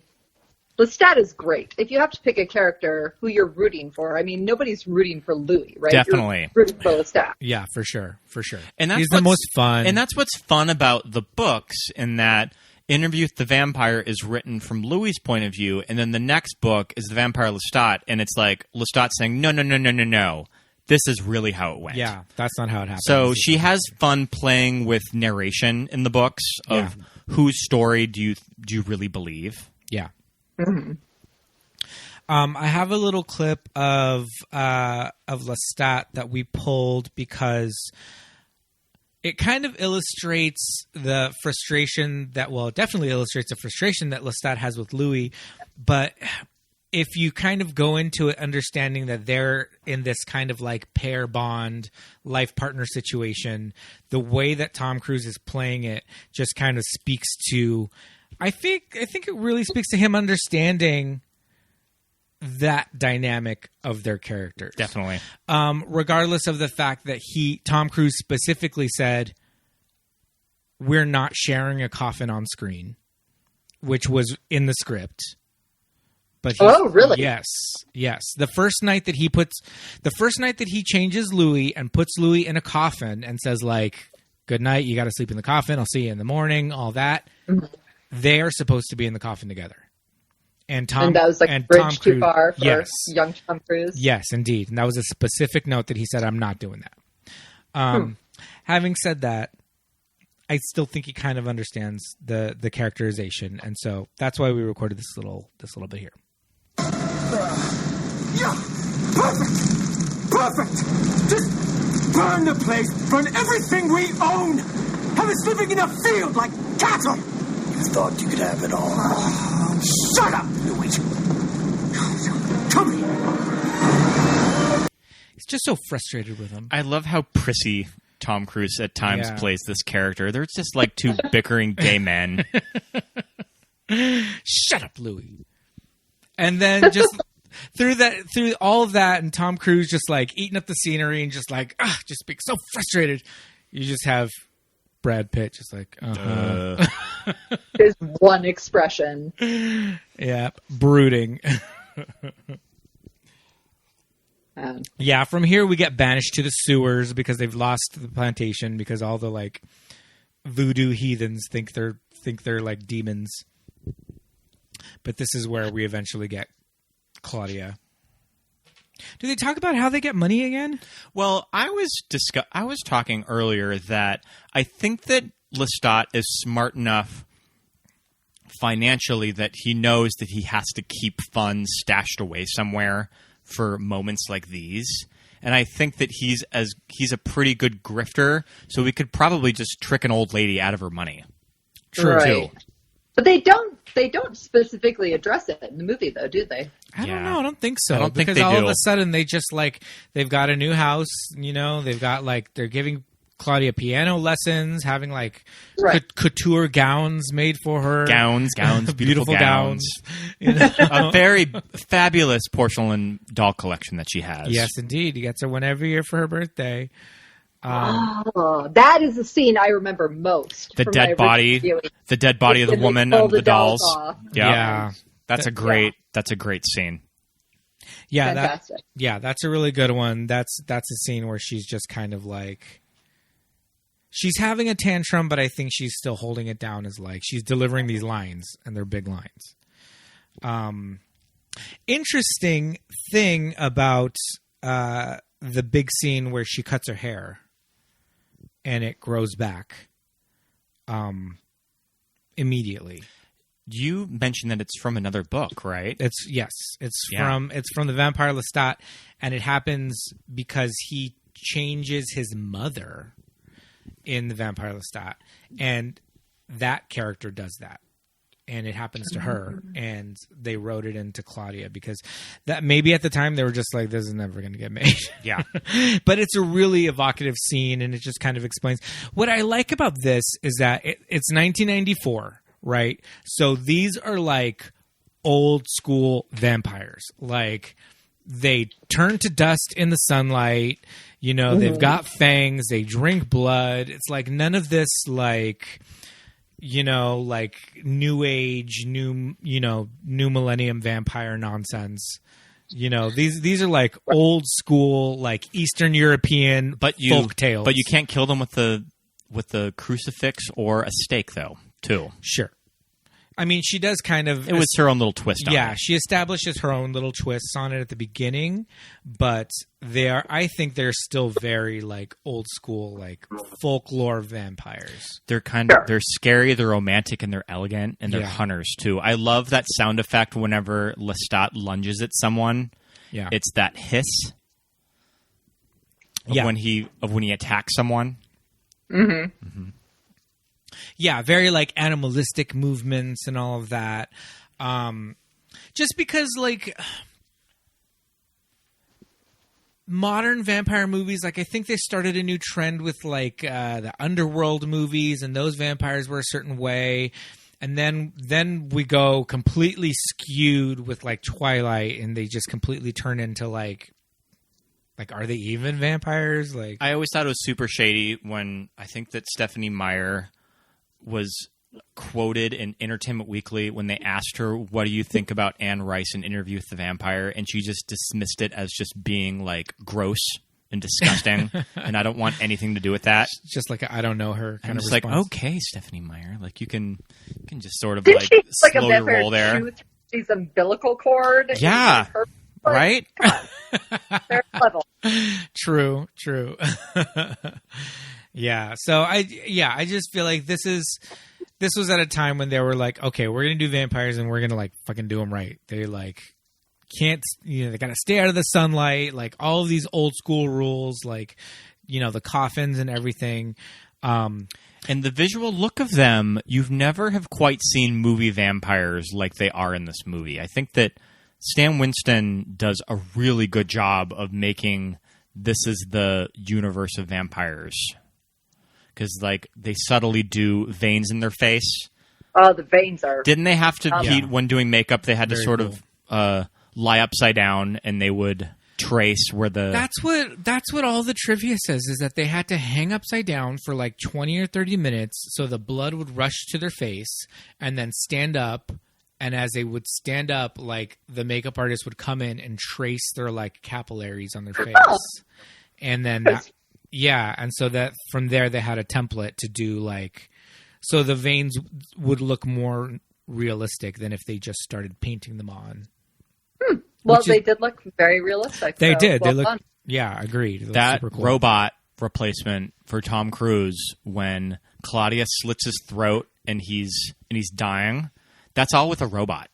Lestat is great. If you have to pick a character who you're rooting for, I mean, nobody's rooting for Louis, right? Definitely. You're rooting for Lestat. Yeah, for sure. And he's the most fun. And that's what's fun about the books, in that Interview with the Vampire is written from Louis' point of view, and then the next book is The Vampire Lestat, and it's like Lestat saying, no. This is really how it went. Yeah, that's not how it happened. So she has fun playing with narration in the books of whose story do you really believe? Yeah. I have a little clip of Lestat that we pulled because it kind of illustrates the frustration that, well, it definitely illustrates the frustration that Lestat has with Louis. But if you kind of go into it understanding that they're in this kind of like pair bond, life partner situation, the way that Tom Cruise is playing it just kind of speaks to, I think it really speaks to him understanding that dynamic of their characters. Definitely. Regardless of the fact that Tom Cruise specifically said, we're not sharing a coffin on screen, which was in the script. But oh, really? Yes. The first night that he changes Louis and puts Louis in a coffin and says like, good night, you got to sleep in the coffin. I'll see you in the morning, all that. Mm-hmm. They are supposed to be in the coffin together. And that was like a bridge too far for young Tom Cruise? Yes, indeed. And that was a specific note that he said, I'm not doing that. Having said that, I still think he kind of understands the characterization. And so that's why we recorded this little bit here. Yeah, perfect. Just burn the place, burn everything we own. Have us living in a field like cattle. You thought you could have it all. Shut up, Louis. Come here. He's just so frustrated with him. I love how prissy Tom Cruise at times plays this character. They're just like two bickering gay men. Shut up, Louis. And then just through all of that, and Tom Cruise just like eating up the scenery and just like just being so frustrated. You just have Brad Pitt just like his one expression. Yeah, brooding. Yeah, from here we get banished to the sewers because they've lost the plantation because all the like voodoo heathens think they're like demons. But this is where we eventually get Claudia. Do they talk about how they get money again? Well, I was talking earlier that I think that Lestat is smart enough financially that he knows that he has to keep funds stashed away somewhere for moments like these. And I think that he's a pretty good grifter, so we could probably just trick an old lady out of her money. True, right. too. But they don't specifically address it in the movie, though, do they? I don't know. I don't think so. I don't think because they all do. of a sudden they just like they've got a new house. You know, they've got like they're giving Claudia piano lessons, having like couture gowns made for her. Gowns, beautiful gowns. You know? A very fabulous porcelain doll collection that she has. Yes, indeed. He gets her one every year for her birthday. That is the scene I remember most. The dead body of the woman and the dolls. Yeah. That's a great scene. Yeah, fantastic. That's a really good one. That's a scene where she's just kind of like she's having a tantrum, but I think she's still holding it down as like she's delivering these lines, and they're big lines. Interesting thing about the big scene where she cuts her hair and it grows back immediately. You mentioned that it's from another book, right? It's from the Vampire Lestat, and it happens because he changes his mother in the Vampire Lestat, and that character does that, and it happens to her, and they wrote it into Claudia because that maybe at the time they were just like, this is never going to get made. Yeah. But it's a really evocative scene, and it just kind of explains. What I like about this is that it's 1994, right? So these are like old school vampires. Like they turn to dust in the sunlight. You know, they've got fangs. They drink blood. It's like none of this like, you know, like new age, new millennium vampire nonsense. You know, these are like old school, like Eastern European folk tales. But you can't kill them with the crucifix or a stake, though. Too. Sure. I mean, she does kind of... It was her own little twist on it. Yeah, she establishes her own little twists on it at the beginning, but I think they're still very, like, old school, like, folklore vampires. They're they're scary, they're romantic, and they're elegant, and they're hunters, too. I love that sound effect whenever Lestat lunges at someone. Yeah. It's that hiss of when he attacks someone. Mm-hmm. Yeah, very like animalistic movements and all of that. Just because like modern vampire movies, like I think they started a new trend with like the underworld movies, and those vampires were a certain way. And then we go completely skewed with like Twilight, and they just completely turn into like are they even vampires? Like I always thought it was super shady when I think that Stephenie Meyer was quoted in Entertainment Weekly when they asked her, "What do you think about Anne Rice in Interview with the Vampire?" And she just dismissed it as just being like gross and disgusting, and I don't want anything to do with that. Just like I don't know her kind I'm of just response. like, okay, Stephenie Meyer, like you can just sort of Did like she like a slow your vampire roll there. shoot his umbilical cord? Yeah. Right? They're level. True. Yeah. So I just feel like this was at a time when they were like, okay, we're gonna do vampires and we're gonna like fucking do them right. They like can't, they gotta stay out of the sunlight, like all of these old school rules, like the coffins and everything. And the visual look of them, you've never have quite seen movie vampires like they are in this movie. I think that Stan Winston does a really good job of making this is the universe of vampires. Because, like, they subtly do veins in their face. Oh, the veins are... Didn't they have to, Yeah. when doing makeup, they had to Very sort cool. of lie upside down, and they would trace where the... That's what all the trivia says, is that they had to hang upside down for like 20 or 30 minutes so the blood would rush to their face, and then stand up. And as they would stand up, like the makeup artist would come in and trace their like capillaries on their face. And then and so that from there they had a template to do like, so the veins would look more realistic than if they just started painting them on. Well, they did look very realistic. They so did. well They look. done. Yeah, agreed. It was that super cool. robot replacement for Tom Cruise when Claudia slits his throat and he's dying. That's all with a robot.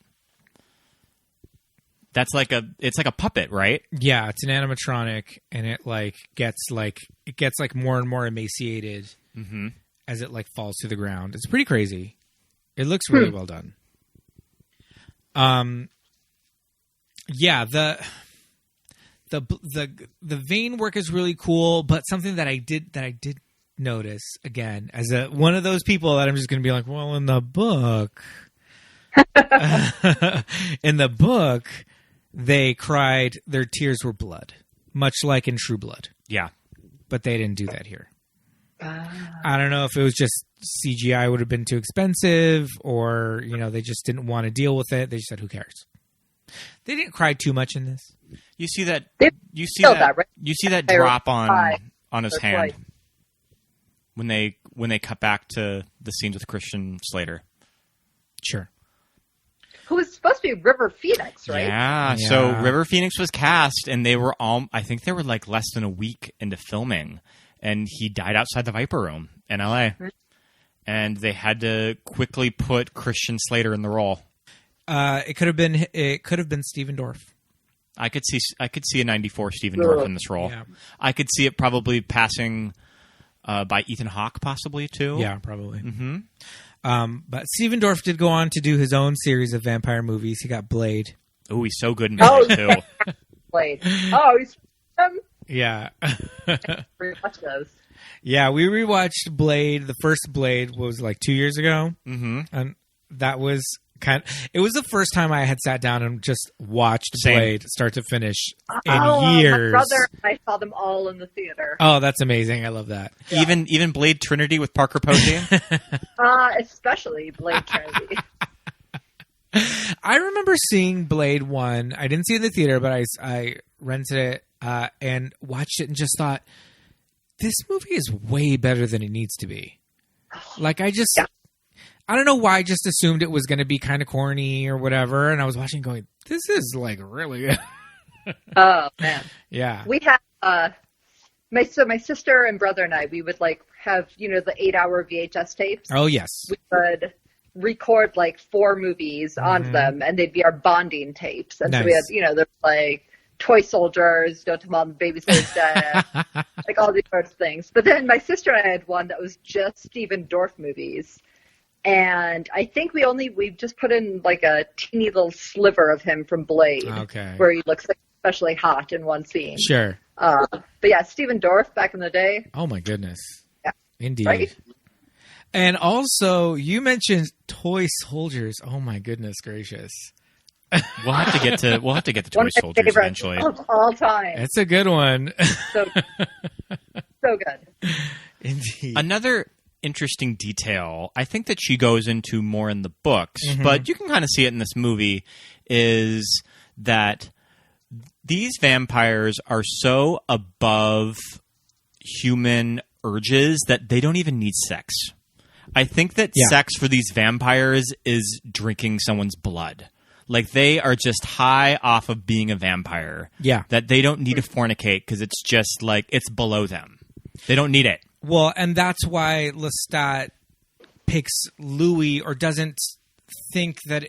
That's like it's like a puppet, right? Yeah, it's an animatronic, and it gets more and more emaciated as it like falls to the ground. It's pretty crazy. It looks really well done. Yeah, the vein work is really cool, but something that I did notice again as one of those people that I'm just going to be like, well, in the book. In the book, they cried, their tears were blood, much like in True Blood. Yeah. But they didn't do that here. I don't know if it was just CGI would have been too expensive, or they just didn't want to deal with it. They just said, who cares? They didn't cry too much in this. You see that? They You see killed that? that, right? You see that They were drop on his That's hand right. when they cut back to the scenes with Christian Slater. Sure. Who was supposed to be River Phoenix, right? Yeah. Yeah. So River Phoenix was cast, and they were I think they were like less than a week into filming, and he died outside the Viper Room in LA. And they had to quickly put Christian Slater in the role. It could have been Stephen Dorff. I could see a 94 Stephen Dorff in this role. Yeah. I could see it probably passing by Ethan Hawke possibly too. Yeah, probably. But Stephen Dorff did go on to do his own series of vampire movies. He got Blade. Oh, he's so good in Oh, Blade too. Blade. Oh, he's Yeah. rewatch those. Yeah, we rewatched Blade. The first Blade was like 2 years ago. Mm-hmm. And that was it was the first time I had sat down and just watched Same. Blade start to finish in My years. brother and I saw them all in the theater. Oh, that's amazing. I love that. Even Blade Trinity with Parker Posey. Especially Blade Trinity. I remember seeing Blade 1. I didn't see it in the theater, but I rented it and watched it and just thought, this movie is way better than it needs to be. Like, I don't know why I just assumed it was going to be kind of corny or whatever, and I was watching going, this is, like, really good. Oh, man. Yeah. We had, my sister and brother and I, we would, like, have, the 8-hour VHS tapes. Oh, yes. We would record, like, 4 movies onto them, and they'd be our bonding tapes. And so we Nice. had, there's, like, toy soldiers, don't tell mom the babysitter's dead, like all these sorts of things. But then my sister and I had one that was just Stephen Dorff movies. And I think we just put in like a teeny little sliver of him from Blade, where he looks like especially hot in one scene. Sure. But yeah, Stephen Dorff back in the day. Oh my goodness. Yeah. Indeed. Right? And also, you mentioned toy soldiers. Oh my goodness gracious. We'll have to get to toy soldiers eventually. Of all time. That's a good one. So good. Indeed. Another interesting detail, I think that she goes into more in the books, but you can kind of see it in this movie, is that these vampires are so above human urges that they don't even need sex. I think that sex for these vampires is drinking someone's blood. Like, they are just high off of being a vampire. Yeah. That they don't need to fornicate because it's just like, it's below them. They don't need it. Well, and that's why Lestat picks Louis, or doesn't think that,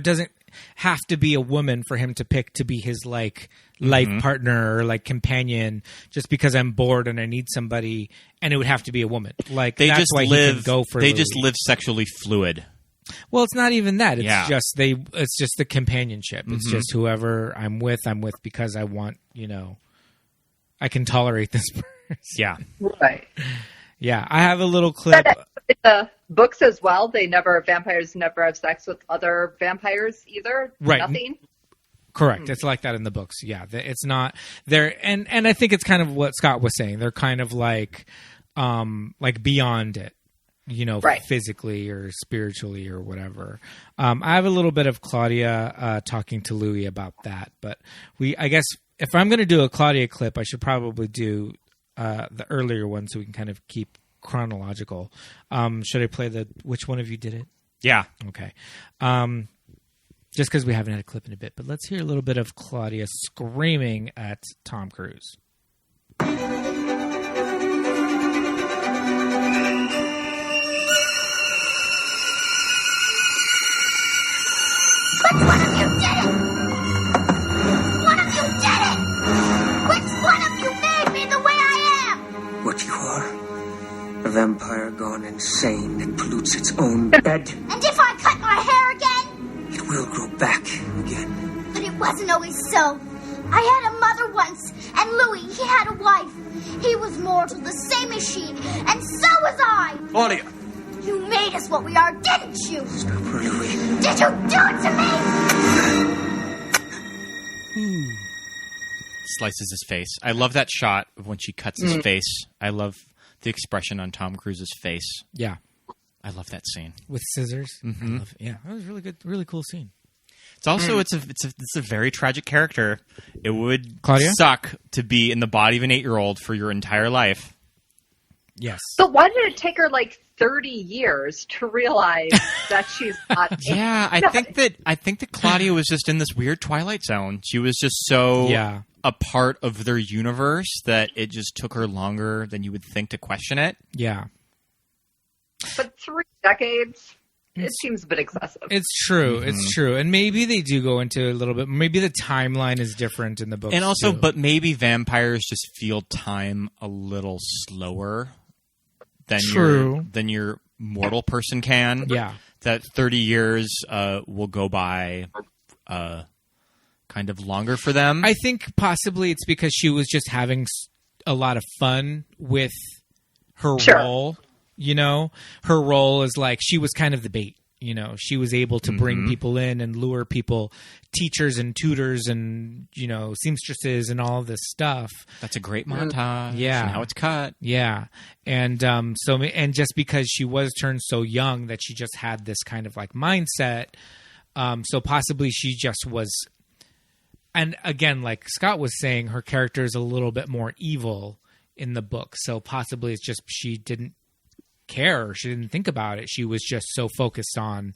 doesn't have to be a woman for him to pick to be his, like, life partner or, like, companion, just because I'm bored and I need somebody, and it would have to be a woman. Like, that's why he can go for Louis. Just live sexually fluid. Well, it's not even that. It's just it's just the companionship. It's just whoever I'm with because I want, I can tolerate this person. Yeah. Right. Yeah, I have a little clip. But in the books as well, vampires never have sex with other vampires either. Right. Nothing. Correct. It's like that in the books. Yeah, it's not there, and I think it's kind of what Scott was saying. They're kind of like beyond it, right. physically or spiritually or whatever. I have a little bit of Claudia talking to Louis about that, but I guess if I'm going to do a Claudia clip, I should probably do the earlier one so we can kind of keep chronological. Should I play which one of you did it? Yeah. Okay. Just because we haven't had a clip in a bit, but let's hear a little bit of Claudia screaming at Tom Cruise. Which one of you did it? One of you did it! Which one of you made me the way I am? What you are? A vampire gone insane that pollutes its own bed. And if I cut my hair again? It will grow back again. But it wasn't always so. I had a mother once, and Louis, he had a wife. He was mortal, the same as she, and so was I. Claudia! You made us what we are, didn't you? Stop her, Louis. Did you do it to me? Slices his face. I love that shot of when she cuts his face. I love the expression on Tom Cruise's face. Yeah. I love that scene. With scissors. That was really good. Really cool scene. It's also it's a very tragic character. It would Claudia? suck to be in the body of an 8-year-old for your entire life. Yes. But why did it take her like 30 years to realize that she's not? Yeah, I think that Claudia was just in this weird twilight zone. She was just so a part of their universe that it just took her longer than you would think to question it. Yeah. But 3 decades, it seems a bit excessive. It's true. It's true. And maybe they do go into a little bit. Maybe the timeline is different in the books. And also, too. but maybe vampires just feel time a little slower than your mortal person can. Yeah. That 30 years will go by kind of longer for them. I think possibly it's because she was just having a lot of fun with her role. Her role is like she was kind of the bait. She was able to bring people in and lure people, teachers and tutors and, seamstresses and all this stuff. That's a great montage. Yeah. And how it's cut. Yeah. And and just because she was turned so young that she just had this kind of like mindset. So possibly she just was. And again, like Scott was saying, her character is a little bit more evil in the book. So possibly it's just she didn't care. She didn't think about it. She was just so focused on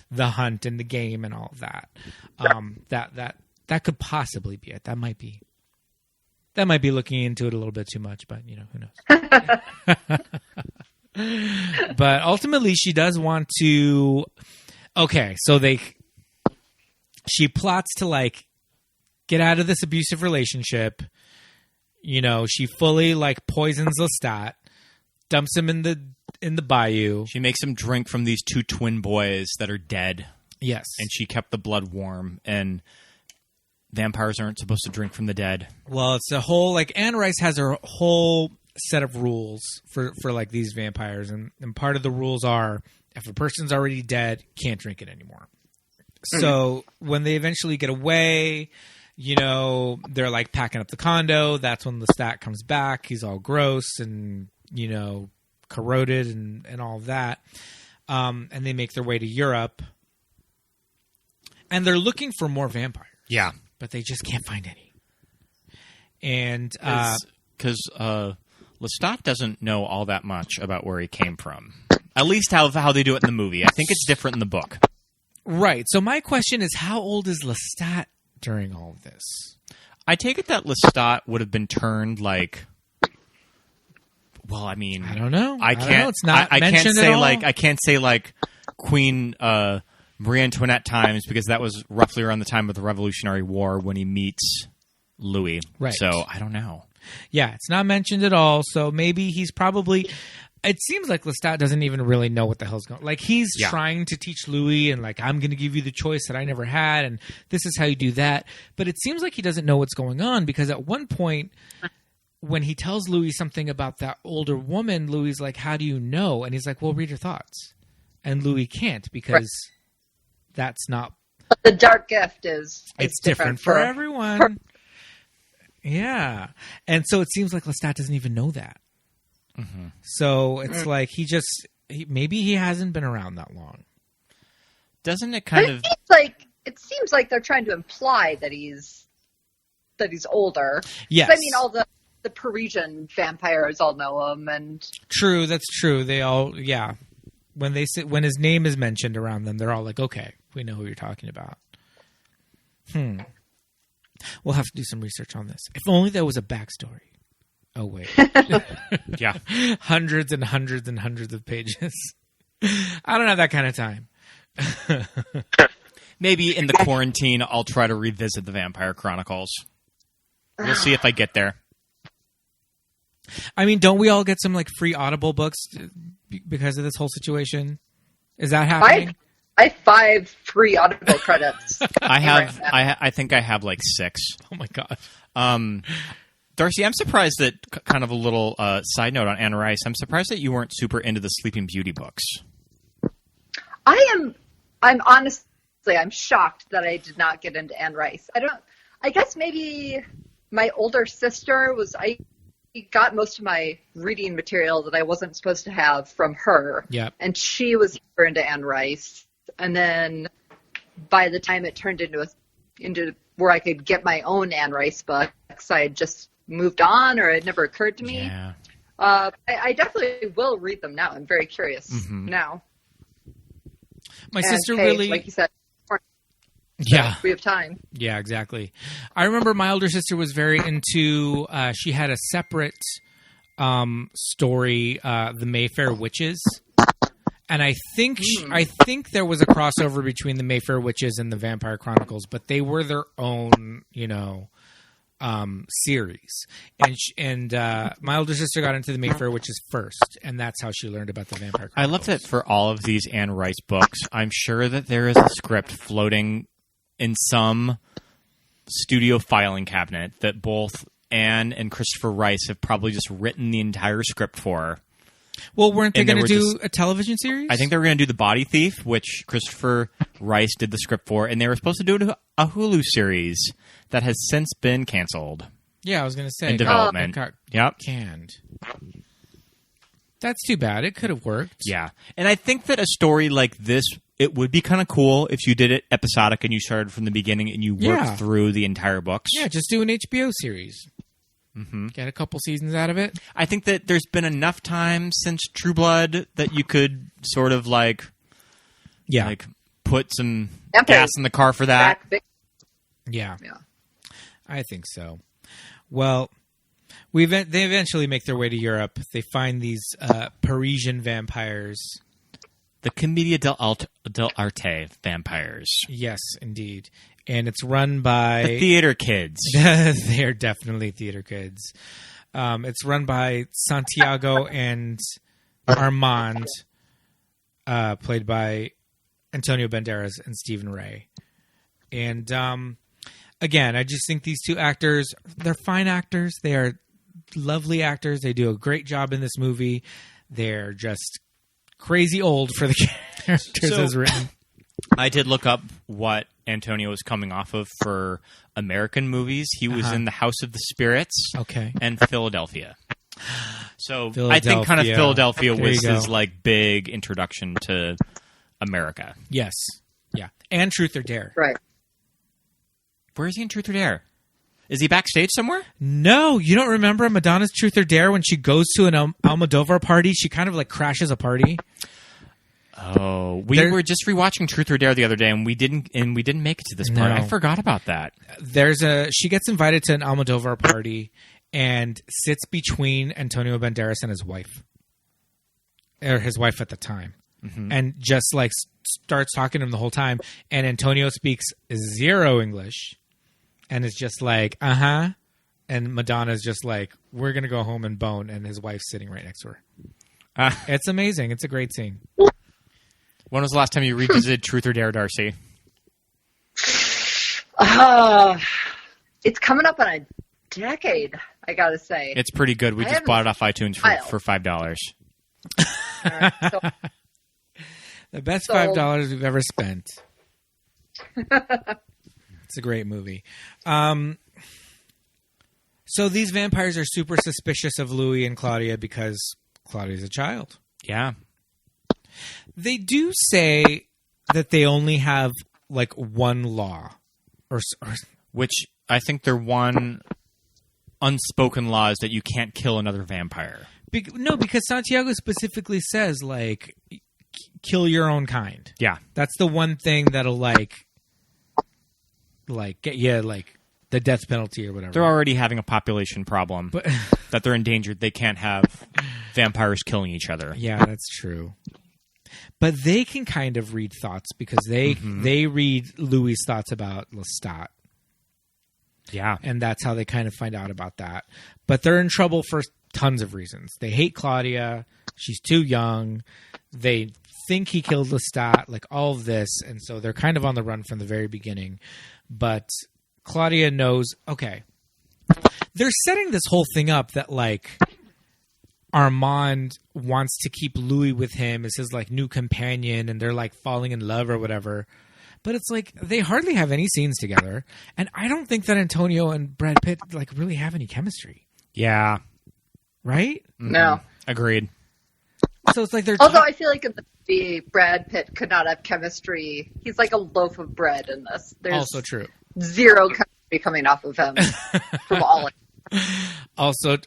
the hunt and the game and all of that. That could possibly be it. That might be looking into it a little bit too much, but who knows? But ultimately she does want to. Okay, so she plots to like get out of this abusive relationship. You know, she fully like poisons Lestat, dumps him in the bayou. She makes him drink from these 2 twin boys that are dead. Yes. And she kept the blood warm, and vampires aren't supposed to drink from the dead. Well, it's a whole, like, Anne Rice has her whole set of rules for like these vampires, and part of the rules are if a person's already dead, can't drink it anymore. So when they eventually get away, you know, they're like packing up the condo. That's when Lestat comes back. He's all gross and, you know, corroded and all of that. And they make their way to Europe, and they're looking for more vampires. Yeah. But they just can't find any. And because Lestat doesn't know all that much about where he came from. At least how they do it in the movie. I think it's different in the book. Right. So my question is, how old is Lestat during all of this? I take it that Lestat would have been turned like. Well, I mean, I don't know. I don't can't. know. It's not I mentioned can't say at all. like. I can't say like Queen Marie Antoinette times, because that was roughly around the time of the Revolutionary War when he meets Louis. Right. So I don't know. Yeah, it's not mentioned at all. So maybe he's probably. It seems like Lestat doesn't even really know what the hell's going on. Like, he's trying to teach Louis, and like, I'm going to give you the choice that I never had, and this is how you do that. But it seems like he doesn't know what's going on, because at one point, when he tells Louis something about that older woman, Louis like, how do you know? And he's like, well, read your thoughts. And Louis can't, because that's not... The dark gift is it's different for everyone. Yeah. And so it seems like Lestat doesn't even know that. Mm-hmm. So it's like maybe he hasn't been around that long. Doesn't it kind of... It seems like they're trying to imply that he's older. Yes. I mean, all the Parisian vampires all know him, and... True, that's true. They all, yeah. When his name is mentioned around them, they're all like, okay, we know who you're talking about. We'll have to do some research on this. If only there was a backstory. Oh, wait. Yeah. Hundreds and hundreds and hundreds of pages. I don't have that kind of time. Maybe in the quarantine, I'll try to revisit the Vampire Chronicles. We'll see if I get there. I mean, don't we all get some like free Audible books because of this whole situation? Is that happening? I have 5 free Audible credits. I think I have like 6. Oh my god. Darcy, I'm surprised that, kind of a little side note on Anne Rice, I'm surprised that you weren't super into the Sleeping Beauty books. I'm honestly, I'm shocked that I did not get into Anne Rice. I guess maybe my older sister I got most of my reading material that I wasn't supposed to have from her. Yeah. And she was super into Anne Rice. And then by the time it turned into where I could get my own Anne Rice books, I had just moved on, or it never occurred to me. Yeah. I definitely will read them now. I'm very curious now. My sister really, like you said, yeah, we have time. Yeah, exactly. I remember my older sister was very into. She had a separate story, the Mayfair Witches, and I think there was a crossover between the Mayfair Witches and the Vampire Chronicles, but they were their own, series. And my older sister got into the Mayfair Witches first, and that's how she learned about the Vampire Chronicles. I love that for all of these Anne Rice books, I'm sure that there is a script floating in some studio filing cabinet that both Anne and Christopher Rice have probably just written the entire script for. Well, weren't they going to do a television series? I think they were going to do The Body Thief, which Christopher Rice did the script for, and they were supposed to do a Hulu series that has since been canceled. Yeah, I was going to say. In development. Yep. Canned. That's too bad. It could have worked. Yeah. And I think that a story like this, it would be kind of cool if you did it episodic and you started from the beginning and you worked through the entire books. Yeah, just do an HBO series. Mm-hmm. Get a couple seasons out of it. I think that there's been enough time since True Blood that you could sort of put some gas in the car for that. Yeah. I think so. Well, they eventually make their way to Europe. They find these Parisian vampires. The Commedia dell'arte vampires. Yes, indeed. and it's run by The theater kids. They're definitely theater kids. It's run by Santiago and Armand, played by Antonio Banderas and Stephen Ray. And again, I just think these two actors, they're fine actors. They are lovely actors. They do a great job in this movie. They're just crazy old for the characters as written. I did look up what Antonio was coming off of for American movies. He was in The House of the Spirits and Philadelphia. So I think kind of Philadelphia was his like big introduction to America. Yes. Yeah. And Truth or Dare. Right. Where is he in Truth or Dare? Is he backstage somewhere? No, you don't remember Madonna's Truth or Dare when she goes to an Almodovar party? She kind of like crashes a party. Oh, we were just rewatching Truth or Dare the other day, and we didn't make it to this part. I forgot about that. She gets invited to an Almodovar party and sits between Antonio Banderas and his wife, or his wife at the time, and just like starts talking to him the whole time. And Antonio speaks zero English, and it's just like, and Madonna's just like, we're gonna go home and bone, and his wife's sitting right next to her. It's amazing. It's a great scene. When was the last time you revisited Truth or Dare, Darcy? It's coming up on a decade, I gotta say. It's pretty good. We just bought it off iTunes for $5. Right, so, the best $5 we've ever spent. It's a great movie. So these vampires are super suspicious of Louis and Claudia because Claudia's a child. Yeah. They do say that they only have like one law, or which I think their one unspoken law is that you can't kill another vampire. No, because Santiago specifically says like kill your own kind. Yeah, that's the one thing that'll like get you like the death penalty or whatever. They're already having a population problem, that they're endangered. They can't have vampires killing each other. Yeah, that's true. But they can kind of read thoughts because they read Louis' thoughts about Lestat. Yeah. And that's how they kind of find out about that. But they're in trouble for tons of reasons. They hate Claudia. She's too young. They think he killed Lestat, like all of this. And so they're kind of on the run from the very beginning. But Claudia knows, okay, they're setting this whole thing up that like Armand wants to keep Louis with him as his like new companion, and they're like falling in love or whatever. But it's like they hardly have any scenes together, and I don't think that Antonio and Brad Pitt like really have any chemistry. Yeah, right? No, agreed. So it's like they're. Although I feel like in the movie, Brad Pitt could not have chemistry. He's like a loaf of bread in this. There's also true. Zero chemistry coming off of him from all. Also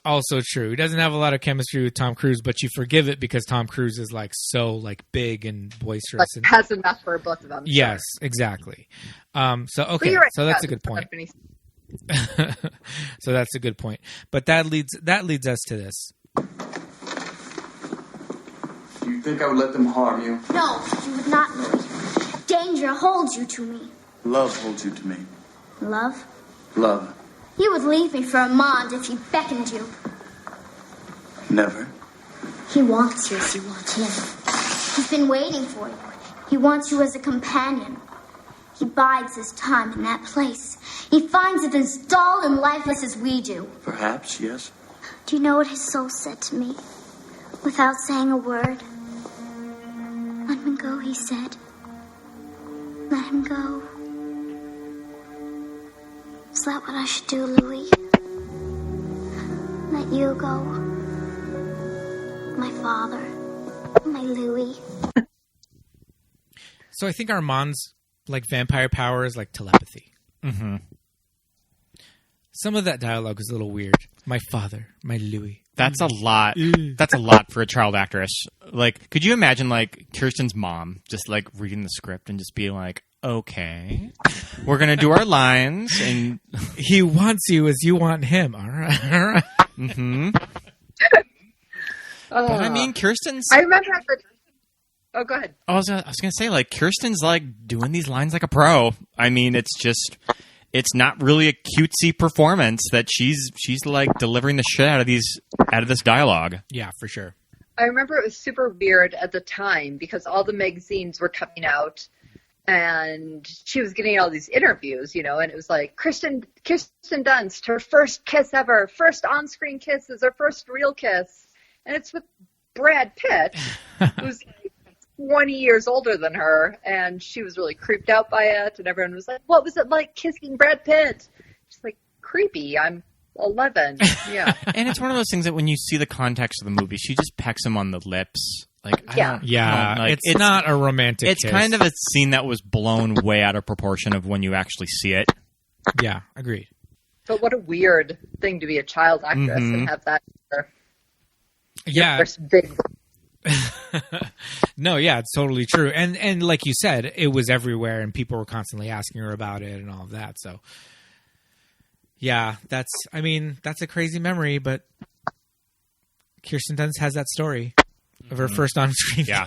true. He doesn't have a lot of chemistry with Tom Cruise, but you forgive it because Tom Cruise is like so like big and boisterous. Like, has enough for both of them. Yes, exactly. So okay, right, so that's a good point. So that's a good point. But that leads us to this. You think I would let them harm you? No, you would not, Louis. Danger holds you to me. Love holds you to me. Love? Love. You would leave me for Armand if he beckoned you. Never. He wants you as you want him. He's been waiting for you. He wants you as a companion. He bides his time in that place. He finds it as dull and lifeless as we do. Perhaps, yes. Do you know what his soul said to me? Without saying a word. Let him go, he said. Let him go. Is that what I should do, Louis? Let you go. My father. My Louis. So I think Armand's like vampire power is like telepathy. Mm-hmm. Some of that dialogue is a little weird. My father, my Louis. That's a lot. That's a lot for a child actress. Like, could you imagine like Kirsten's mom just like reading the script and just being like, okay, we're going to do our lines and he wants you as you want him. All right. All right. Mm-hmm. But I mean, Kirsten's... I remember Oh, go ahead. I was gonna say, like, Kirsten's like doing these lines like a pro. I mean, it's not really a cutesy performance that she's like delivering the shit out of this dialogue. Yeah, for sure. I remember it was super weird at the time because all the magazines were coming out and she was getting all these interviews, and it was like Kirsten Dunst, her first kiss ever, first on-screen kiss is her first real kiss. And it's with Brad Pitt, who's like 20 years older than her, and she was really creeped out by it, and everyone was like, what was it like kissing Brad Pitt? She's like, creepy, I'm 11. Yeah. And it's one of those things that when you see the context of the movie, she just pecks him on the lips. Like, it's not a romantic It's kiss. kind of a scene that was blown way out of proportion of when you actually see it. Yeah, agreed. But what a weird thing to be a child actress and have that. Yeah. First big. No, yeah, it's totally true. And like you said, it was everywhere and people were constantly asking her about it and all of that. So yeah, that's a crazy memory, but Kirsten Dunst has that story of her first on-screen. Yeah.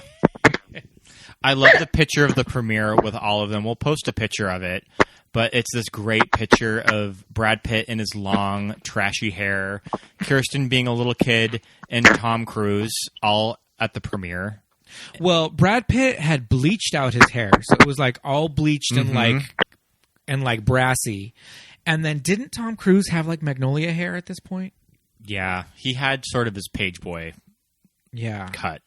I love the picture of the premiere with all of them. We'll post a picture of it, but it's this great picture of Brad Pitt in his long, trashy hair, Kirsten being a little kid, and Tom Cruise all at the premiere. Well, Brad Pitt had bleached out his hair, so it was like all bleached and like brassy. And then didn't Tom Cruise have like Magnolia hair at this point? Yeah, he had sort of his page boy cut.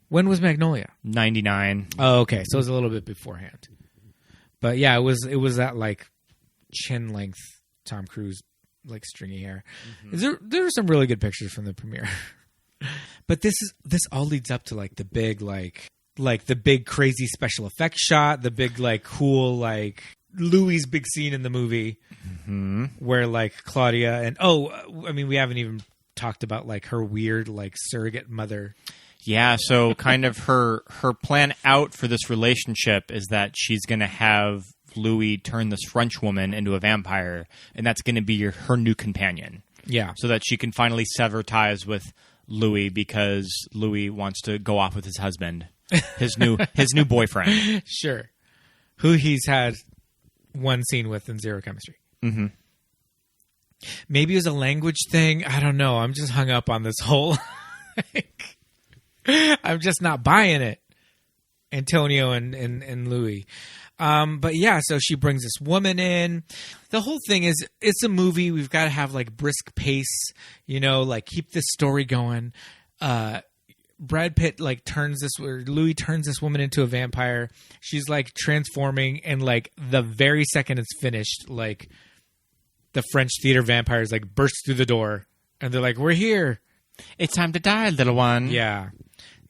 When was Magnolia? 99. Oh, okay. So it was a little bit beforehand. But yeah, it was that like chin length Tom Cruise like stringy hair. There were some really good pictures from the premiere. But this all leads up to like the big like the big crazy special effects shot, the big like cool like Louis' big scene in the movie where like Claudia and we haven't even talked about like her weird like surrogate mother. Yeah, so kind of her plan out for this relationship is that she's going to have Louis turn this French woman into a vampire, and that's going to be her new companion. Yeah. So that she can finally sever ties with Louis because Louis wants to go off with his husband, his new boyfriend. Sure. Who he's had one scene with and zero chemistry. Mm-hmm. Maybe it was a language thing. I don't know. I'm just hung up on this whole... I'm just not buying it. Antonio and Louis. But yeah, so she brings this woman in. The whole thing is, it's a movie. We've got to have like brisk pace, like keep this story going. Brad Pitt Louis turns this woman into a vampire. She's like transforming, and like the very second it's finished, like the French theater vampires like burst through the door, and they're like, "We're here. It's time to die, little one." Yeah.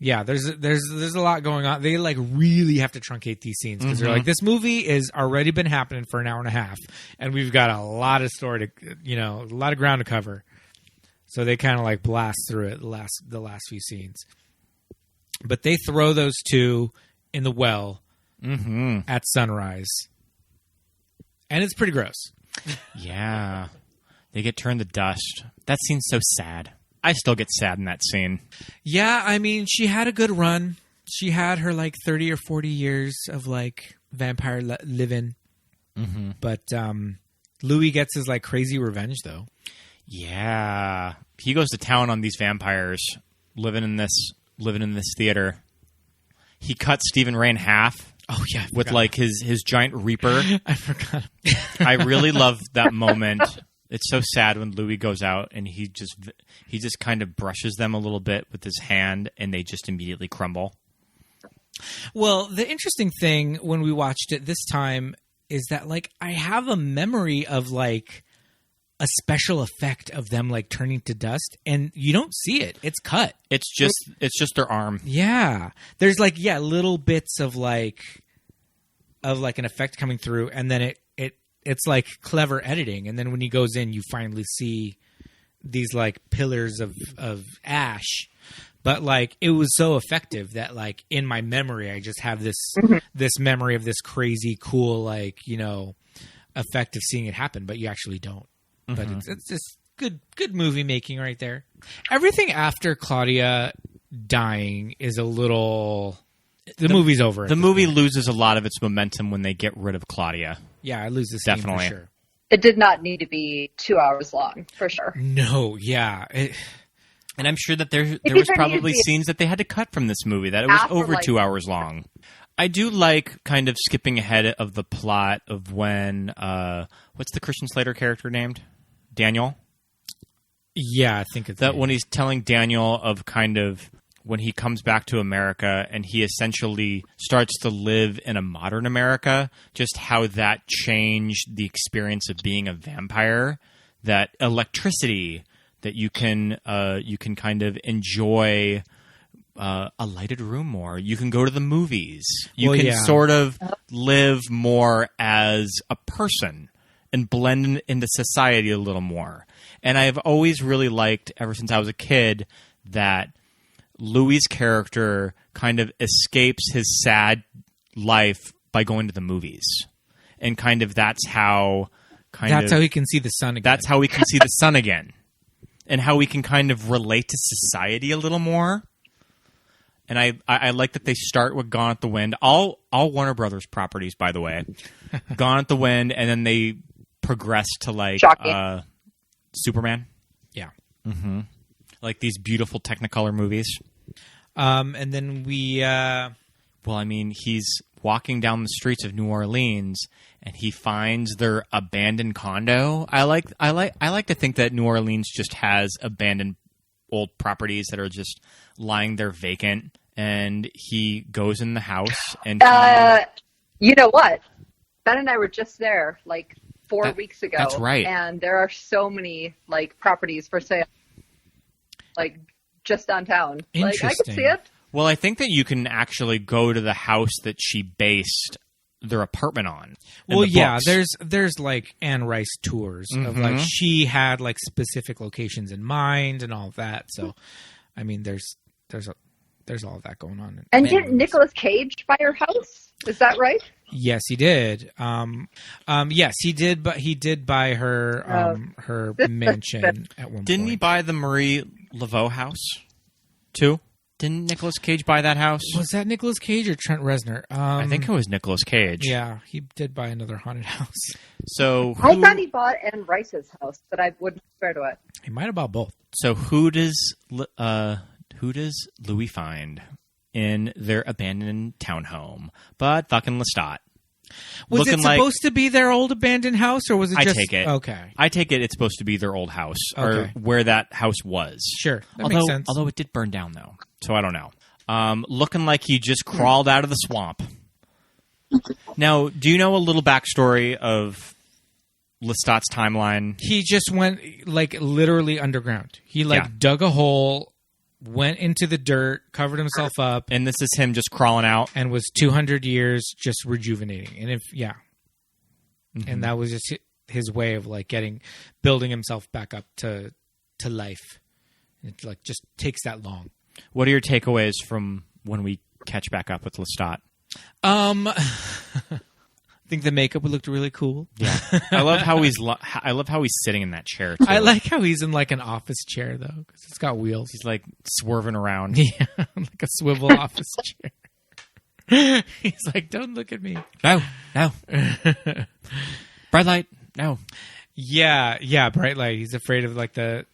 Yeah, there's a lot going on. They like really have to truncate these scenes because they're like, this movie is already been happening for an hour and a half, and we've got a lot of story to, a lot of ground to cover. So they kind of like blast through it the last few scenes. But they throw those two in the well at sunrise, and it's pretty gross. Yeah, they get turned to dust. That scene's so sad. I still get sad in that scene. Yeah, I mean, she had a good run. She had her like 30 or 40 years of like vampire living. But Louis gets his like crazy revenge though. Yeah, he goes to town on these vampires living in this theater. He cuts Stephen Ray in half. Oh yeah, with like his giant reaper. I forgot. I really love that moment. It's so sad when Louis goes out and he just kind of brushes them a little bit with his hand, and they just immediately crumble. Well, the interesting thing when we watched it this time is that like I have a memory of like a special effect of them like turning to dust, and you don't see it. It's cut. It's just their arm. Yeah. There's like little bits of like an effect coming through, and then it's like clever editing, and then when he goes in, you finally see these like pillars of ash. But like it was so effective that like in my memory, I just have this memory of this crazy cool like effect of seeing it happen, but you actually don't. But it's just good movie making right there. Everything after Claudia dying is a little The movie's over. The movie loses a lot of its momentum when they get rid of Claudia. Yeah, it loses steam Definitely. for sure. It did not need to be 2 hours long, for sure. No, yeah. And I'm sure that there was there probably needed to be- scenes that they had to cut from this movie, that it was After, over like- 2 hours long. I do like kind of skipping ahead of the plot of when, what's the Christian Slater character named? Daniel? Yeah, I think it's That when he's telling Daniel of kind of when he comes back to America and he essentially starts to live in a modern America, just how that changed the experience of being a vampire, that electricity that you can kind of enjoy a lighted room more. You can go to the movies. You can sort of live more as a person and blend into society a little more. And I've always really liked, ever since I was a kid, that Louis' character kind of escapes his sad life by going to the movies. And kind of that's how how he can see the sun again. That's how we can see the sun again. And how we can kind of relate to society a little more. And I like that they start with Gone with the Wind. All Warner Brothers properties, by the way. Gone with the Wind, and then they progress to like Superman. Yeah. Mm-hmm. Like these beautiful Technicolor movies. And then we... Well, I mean, he's walking down the streets of New Orleans, and he finds their abandoned condo. I like to think that New Orleans just has abandoned old properties that are just lying there vacant, and he goes in the house and you know what? Ben and I were just there like 4 weeks ago. That's right. And there are so many like properties for sale, like just downtown. Like I could see it. Well, I think that you can actually go to the house that she based their apartment on. Well, yeah, there's like Anne Rice tours of like she had like specific locations in mind and all of that. So, I mean, there's all of that going on. And didn't Nicolas Cage buy her house? Is that right? Yes, he did. Yes, he did. But he did buy her her mansion at one point. Didn't he buy the Marie Laveau house too? Didn't Nicolas Cage buy that house? Was that Nicolas Cage or Trent Reznor? I think it was Nicolas Cage. Yeah, he did buy another haunted house. So I thought he bought Anne Rice's house, but I wouldn't swear to it. He might have bought both. So who does Louis find in their abandoned townhome? But fucking Lestat. Was it supposed to be their old abandoned house, or was it just... I take it. Okay. I take it it's supposed to be their old house, or where that house was. Sure, that makes sense. Although it did burn down, though, so I don't know. Looking like he just crawled out of the swamp. Now, do you know a little backstory of Lestat's timeline? He just went, like, literally underground. He, dug a hole, went into the dirt, covered himself up. And this is him just crawling out? And was 200 years just rejuvenating. And and that was just his way of, like, building himself back up to life. It, like, just takes that long. What are your takeaways from when we catch back up with Lestat? I think the makeup looked really cool. Yeah, I love how he's sitting in that chair too. I like how he's in like an office chair though, because it's got wheels. He's like swerving around. Yeah, like a swivel office chair. He's like, "Don't look at me." No. Bright light. No. Yeah, bright light. He's afraid of like the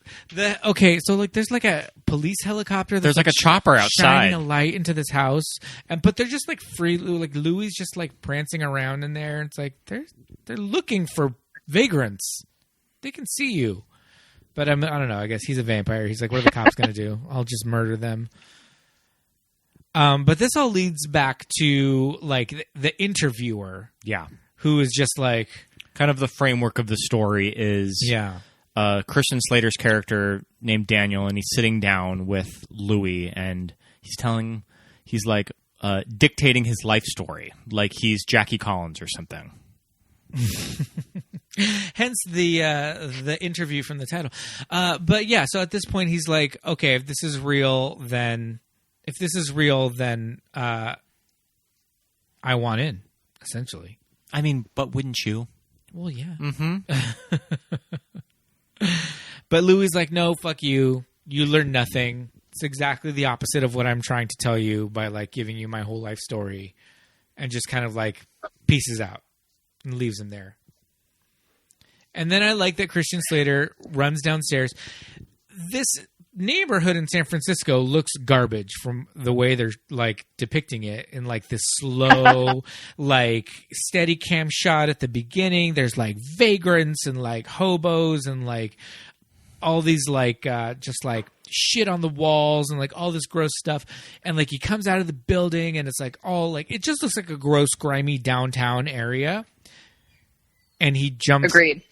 okay, so like there's like a police helicopter. There's like a chopper outside shining a light into this house, but they're just like free. Like Louis just like prancing around in there. It's like they're looking for vagrants. They can see you, but I don't know. I guess he's a vampire. He's like, what are the cops gonna do? I'll just murder them. But this all leads back to like the interviewer. Yeah, who is just like. Kind of the framework of the story is Kirsten Slater's character named Daniel, and he's sitting down with Louis, and he's like dictating his life story, like he's Jackie Collins or something. Hence the interview from the title. But yeah, so at this point he's like, okay, if this is real, then I want in, essentially. I mean, but wouldn't you? Well, yeah. Mm-hmm. But Louis is like, no, fuck you. You learn nothing. It's exactly the opposite of what I'm trying to tell you by like giving you my whole life story, and just kind of like pieces out and leaves him there. And then I like that Christian Slater runs downstairs. This neighborhood in San Francisco looks garbage from the way they're like depicting it in like this slow, like steady cam shot at the beginning. There's like vagrants and like hobos and like all these like just like shit on the walls and like all this gross stuff. And like he comes out of the building and it's like all like, it just looks like a gross, grimy downtown area. And he jumps. Agreed.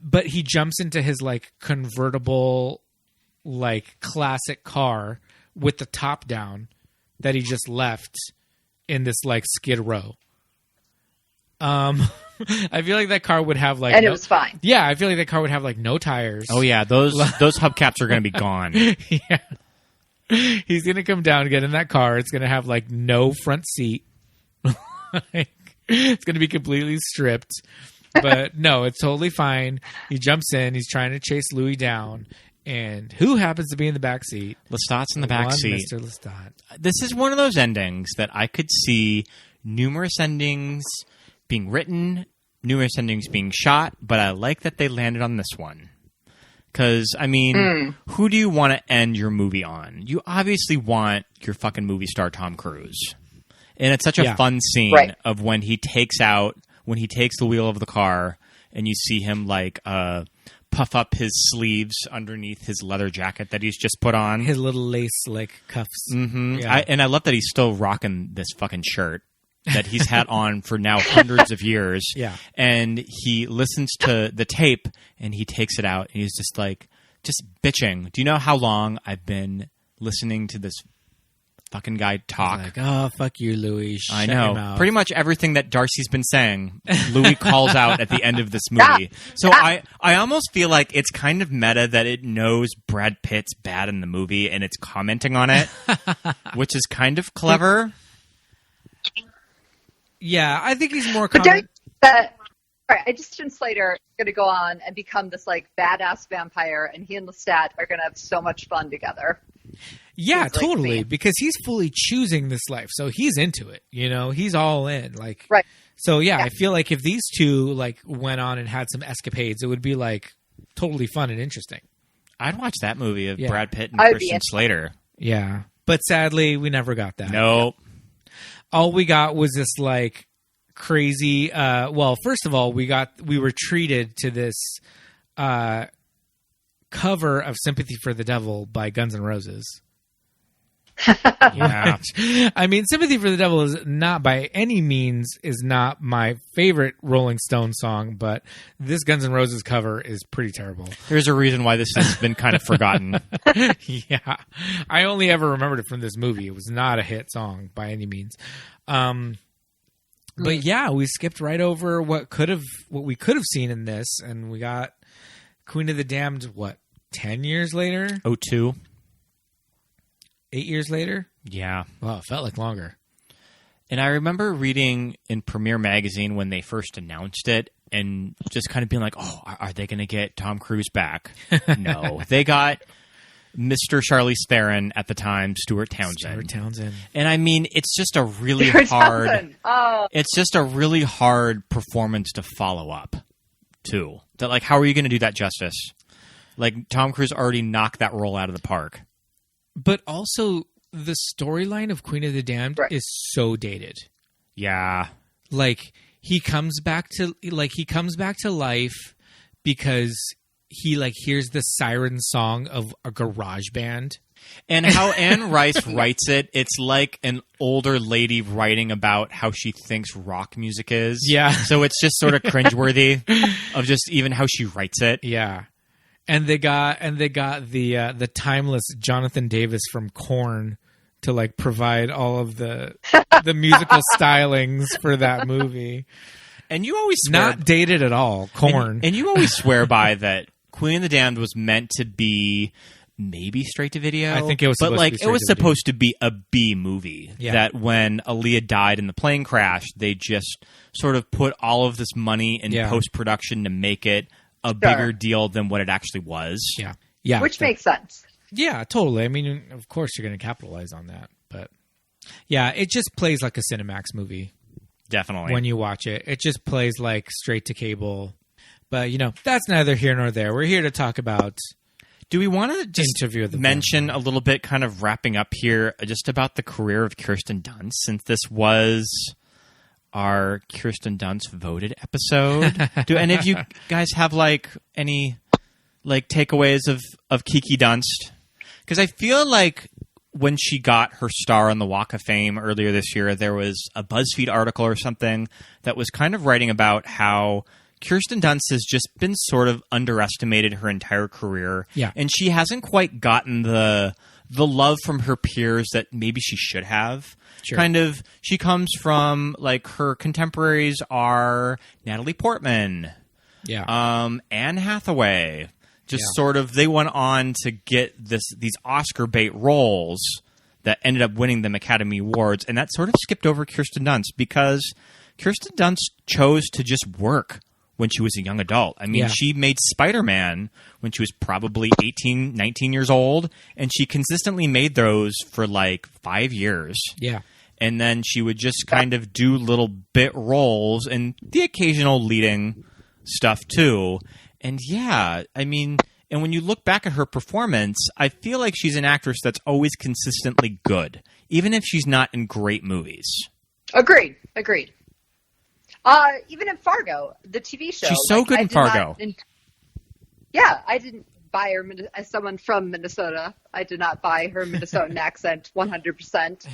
But he jumps into his like convertible, like classic car with the top down that he just left in this like Skid Row. I feel like that car would have like, and it was fine. Yeah, I feel like that car would have like no tires. Oh yeah, those hubcaps are going to be gone. Yeah, he's going to come down, get in that car. It's going to have like no front seat. Like, it's going to be completely stripped. But no, it's totally fine. He jumps in. He's trying to chase Louis down. And who happens to be in the back seat? Lestat's in the back seat. Mr. Lestat. This is one of those endings that I could see numerous endings being written, numerous endings being shot, but I like that they landed on this one. Because, I mean, who do you want to end your movie on? You obviously want your fucking movie star Tom Cruise. And it's such a fun scene of when he takes the wheel of the car and you see him like puff up his sleeves underneath his leather jacket that he's just put on. His little lace like cuffs. Mm-hmm. Yeah. I love that he's still rocking this fucking shirt that he's had on for now hundreds of years. Yeah. And he listens to the tape and he takes it out and he's just like, just bitching. Do you know how long I've been listening to this fucking guy talk? Like, oh, fuck you, Louis. I know. Pretty much everything that Darcy's been saying, Louis calls out at the end of this movie. So I almost feel like it's kind of meta that it knows Brad Pitt's bad in the movie and it's commenting on it, which is kind of clever. Yeah, I think he's more But don't that all right, Christian Slater is going to go on and become this like badass vampire, and he and Lestat are going to have so much fun together. Yeah, Seems totally. like because he's fully choosing this life, so he's into it. You know, he's all in. Like, right. So yeah, I feel like if these two like went on and had some escapades, it would be like totally fun and interesting. I'd watch that movie of Brad Pitt and I'd be Christian Slater. Yeah, but sadly, we never got that. Nope. All we got was this like crazy. Well, first of all, we were treated to this cover of "Sympathy for the Devil" by Guns N' Roses. Yeah. I mean, "Sympathy for the Devil" is not by any means is not my favorite Rolling Stone song, but this Guns N' Roses cover is pretty terrible. There's a reason why this has been kind of forgotten. Yeah, I only ever remembered it from this movie. It was not a hit song by any means. But yeah, we skipped right over what we could have seen in this, and we got Queen of the Damned. What, 10 years later? 02. 8 years later? Yeah. Wow, it felt like longer. And I remember reading in Premiere Magazine when they first announced it and just kind of being like, oh, are they going to get Tom Cruise back? No. They got Mr. Charlize Theron at the time, Stuart Townsend. And I mean, it's just a really it's just a really hard performance to follow up too. That like, how are you going to do that justice? Like Tom Cruise already knocked that role out of the park. But also, the storyline of Queen of the Damned is so dated. Yeah, like he comes back to life because he like hears the siren song of a garage band. And how Anne Rice writes it, it's like an older lady writing about how she thinks rock music is. Yeah, so it's just sort of cringeworthy of just even how she writes it. Yeah. And they got the timeless Jonathan Davis from Korn to like provide all of the musical stylings for that movie. And you always swear, not dated at all, Korn. And you always swear by that Queen of the Damned was meant to be maybe straight to video. I think it was, but like it was supposed to be a B movie. Yeah. That when Aaliyah died in the plane crash, they just sort of put all of this money in post production to make it a bigger deal than what it actually was. Yeah. Yeah. Which makes sense. Yeah, totally. I mean, of course you're going to capitalize on that. But yeah, it just plays like a Cinemax movie. Definitely. When you watch it. It just plays like straight to cable. But, that's neither here nor there. We're here to talk about... Do we want to just mention a little bit, kind of wrapping up here, just about the career of Kirsten Dunst, since this was our Kirsten Dunst voted episode? Do any of you guys have any takeaways of Kiki Dunst? Because I feel like when she got her star on the Walk of Fame earlier this year, there was a BuzzFeed article or something that was kind of writing about how Kirsten Dunst has just been sort of underestimated her entire career. Yeah. And she hasn't quite gotten the love from her peers that maybe she should have. Sure. Kind of, she comes from, her contemporaries are Natalie Portman. Yeah. Anne Hathaway. Just sort of, they went on to get these Oscar bait roles that ended up winning them Academy Awards. And that sort of skipped over Kirsten Dunst because Kirsten Dunst chose to just work when she was a young adult. I mean, she made Spider-Man when she was probably 18, 19 years old, and she consistently made those for 5 years. Yeah. And then she would just kind of do little bit roles and the occasional leading stuff too. And I mean, and when you look back at her performance, I feel like she's an actress that's always consistently good, even if she's not in great movies. Agreed. Even in Fargo, the TV show. She's so good in Fargo. I didn't buy her as someone from Minnesota. I did not buy her Minnesotan accent 100%.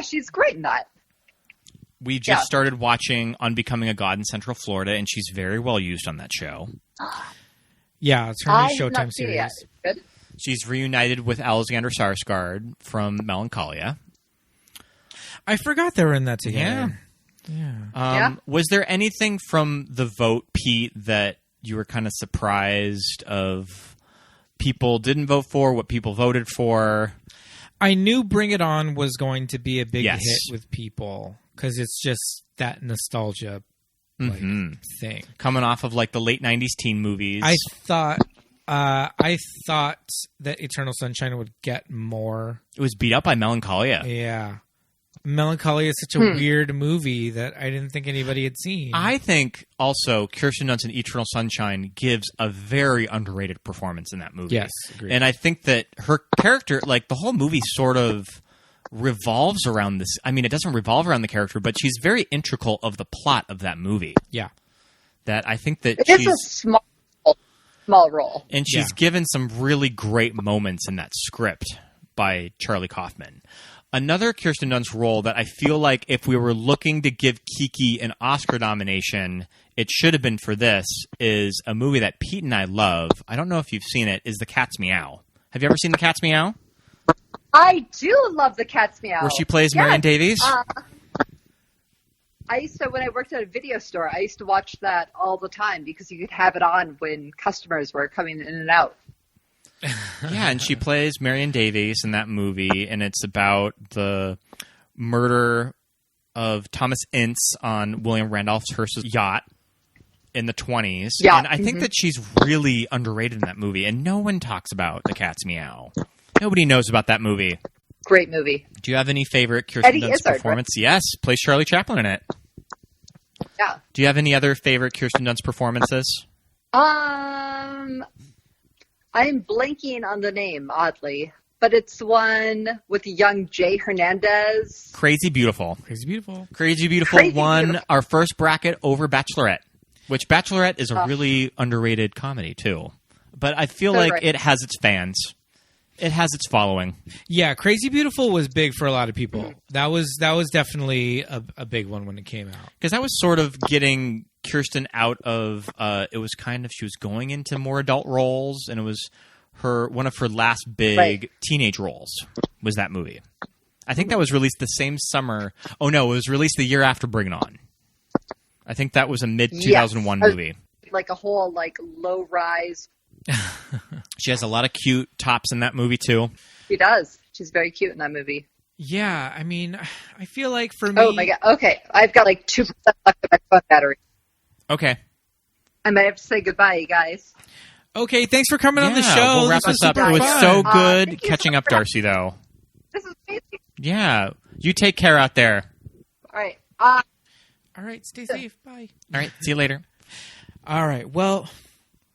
She's great in that. We just started watching Unbecoming a God in Central Florida, and she's very well used on that show. Yeah, it's her new Showtime series. Good. She's reunited with Alexander Skarsgård from Melancholia. I forgot they were in that together. Yeah. Was there anything from the vote, Pete, that you were kind of surprised of people didn't vote for, what people voted for? I knew Bring It On was going to be a big hit with people because it's just that nostalgia thing. Coming off of the late 90s teen movies. I thought that Eternal Sunshine would get more. It was beat up by Melancholia. Yeah. Melancholia is such a weird movie that I didn't think anybody had seen. I think also Kirsten Dunst in Eternal Sunshine gives a very underrated performance in that movie. Yes, agreed. And I think that her character, the whole movie sort of revolves around this. I mean, it doesn't revolve around the character, but she's very integral of the plot of that movie. Yeah. That I think that it's a small role. And she's given some really great moments in that script by Charlie Kaufman. Another Kirsten Dunst role that I feel like if we were looking to give Kiki an Oscar nomination, it should have been for this, is a movie that Pete and I love. I don't know if you've seen it, is The Cat's Meow. Have you ever seen The Cat's Meow? I do love The Cat's Meow. Where she plays Marion Davies? When I worked at a video store, I used to watch that all the time because you could have it on when customers were coming in and out. Yeah, and she plays Marion Davies in that movie, and it's about the murder of Thomas Ince on William Randolph Hearst's yacht in the 1920s. Yeah. And I think that she's really underrated in that movie, and no one talks about The Cat's Meow. Nobody knows about that movie. Great movie. Do you have any favorite Kirsten Dunst Izzard, performance? Right? Yes, plays Charlie Chaplin in it. Yeah. Do you have any other favorite Kirsten Dunst performances? I'm blanking on the name, oddly, but it's one with young Jay Hernandez. Crazy Beautiful. Crazy Beautiful. Crazy Beautiful won our first bracket over Bachelorette, which Bachelorette is a really underrated comedy, too. But I feel it has its fans. It has its following. Yeah, Crazy Beautiful was big for a lot of people. That was definitely a big one when it came out. Because that was sort of getting Kirsten out of it was kind of, she was going into more adult roles, and it was one of her last big teenage roles was that movie. I think that was released the same summer. Oh no, it was released the year after Bring It On. I think that was a mid 2001 movie. Like a whole low rise. She has a lot of cute tops in that movie too. She does. She's very cute in that movie. Yeah, I mean, I feel like for me. Oh my god. Okay, I've got 2% left of my phone battery. Okay. I might have to say goodbye, you guys. Okay, thanks for coming on the show. We'll wrap this this up. super It was fun. so Thank good you catching so up, much. Darcy, though. This is amazing. Yeah. You take care out there. All right. All right, stay safe. Bye. All right. See you later. All right. Well,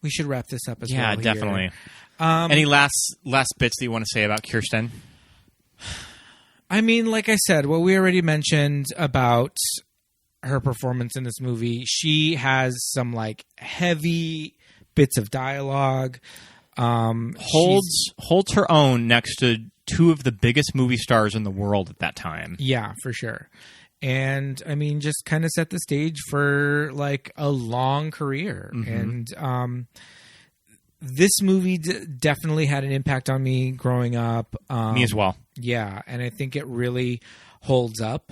we should wrap this up as well. Yeah, here. definitely. Any last bits that you want to say about Kirsten? I mean, like I said, what we already mentioned about her performance in this movie, she has some like heavy bits of dialogue. Holds her own next to two of the biggest movie stars in the world at that time. Yeah, for sure. And I mean, just kind of set the stage for like a long career. Mm-hmm. And this movie definitely had an impact on me growing up. Me as well. Yeah, and I think it really holds up.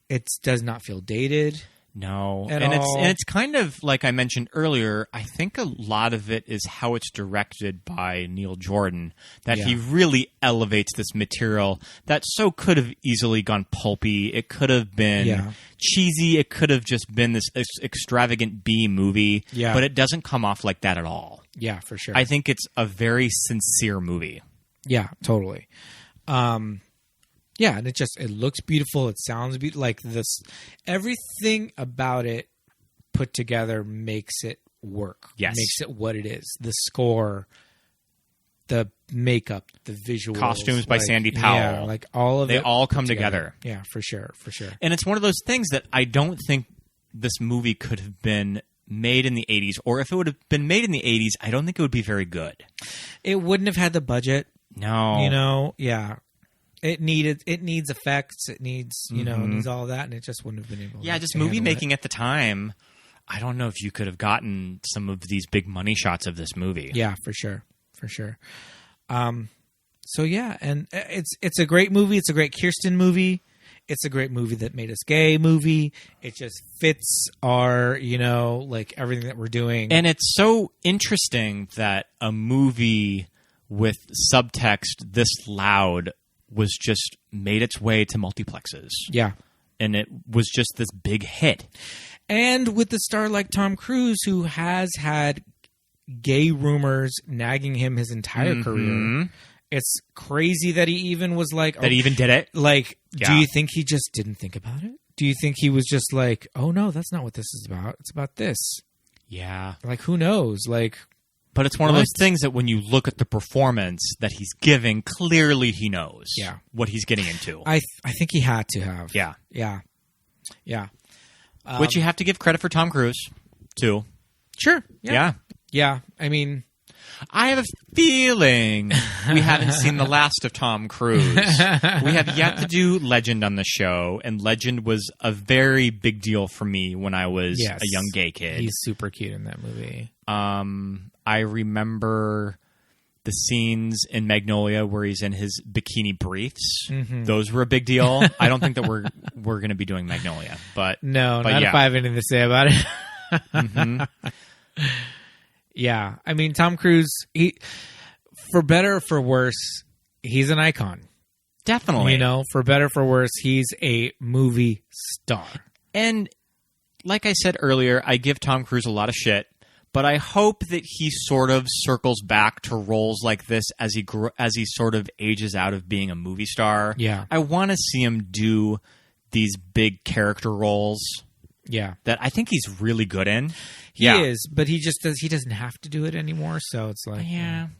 It does not feel dated. No, At and all. it's kind of like I mentioned earlier. I think a lot of it is how it's directed by Neil Jordan. That he really elevates this material that so could have easily gone pulpy. It could have been cheesy. It could have just been this extravagant B movie. Yeah. But it doesn't come off like that at all. Yeah, for sure. I think it's a very sincere movie. Yeah, totally. Yeah, and it looks beautiful. It sounds beautiful. Like this, everything about it put together makes it work. Yes. Makes it what it is. The score, the makeup, the visuals. Costumes by like, Sandy Powell. Yeah, like all of it. They all put come together. Yeah, for sure. For sure. And it's one of those things that I don't think this movie could have been made in the 80s, or if it would have been made in the 80s, I don't think it would be very good. It wouldn't have had the budget. No. You know, yeah. It needs effects. It needs, it needs all of that, and it just wouldn't have been able. Yeah, to just handle movie it. making at the time. I don't know if you could have gotten some of these big money shots of this movie. Yeah, for sure, for sure. So yeah, and it's a great movie. It's a great Kirsten movie. It's a great movie that made us gay movie. It just fits our, like everything that we're doing. And it's so interesting that a movie with subtext this loud was just made its way to multiplexes. Yeah. And it was just this big hit. And with the star like Tom Cruise, who has had gay rumors nagging him his entire career. It's crazy that he even was like... That he even did it? Like, Yeah. Do you think he just didn't think about it? Do you think he was just like, oh no, that's not what this is about. It's about this. Yeah. Like, who knows? Like... But it's one of those things that when you look at the performance that he's giving, clearly he knows what he's getting into. I think he had to have. Yeah. Yeah. Yeah. Which you have to give credit for Tom Cruise, too. Sure. Yeah. Yeah. I mean... I have a feeling we haven't seen the last of Tom Cruise. We have yet to do Legend on the show, and Legend was a very big deal for me when I was a young gay kid. He's super cute in that movie. I remember the scenes in Magnolia where he's in his bikini briefs. Those were a big deal. I don't think that we're going to be doing Magnolia, but not if I have anything to say about it. Yeah, I mean Tom Cruise. He, for better or for worse, he's an icon. Definitely, for better or for worse, he's a movie star. And like I said earlier, I give Tom Cruise a lot of shit. But I hope that he sort of circles back to roles like this as he sort of ages out of being a movie star. Yeah. I want to see him do these big character roles. Yeah. That I think he's really good in. He is, but he doesn't have to do it anymore, so it's like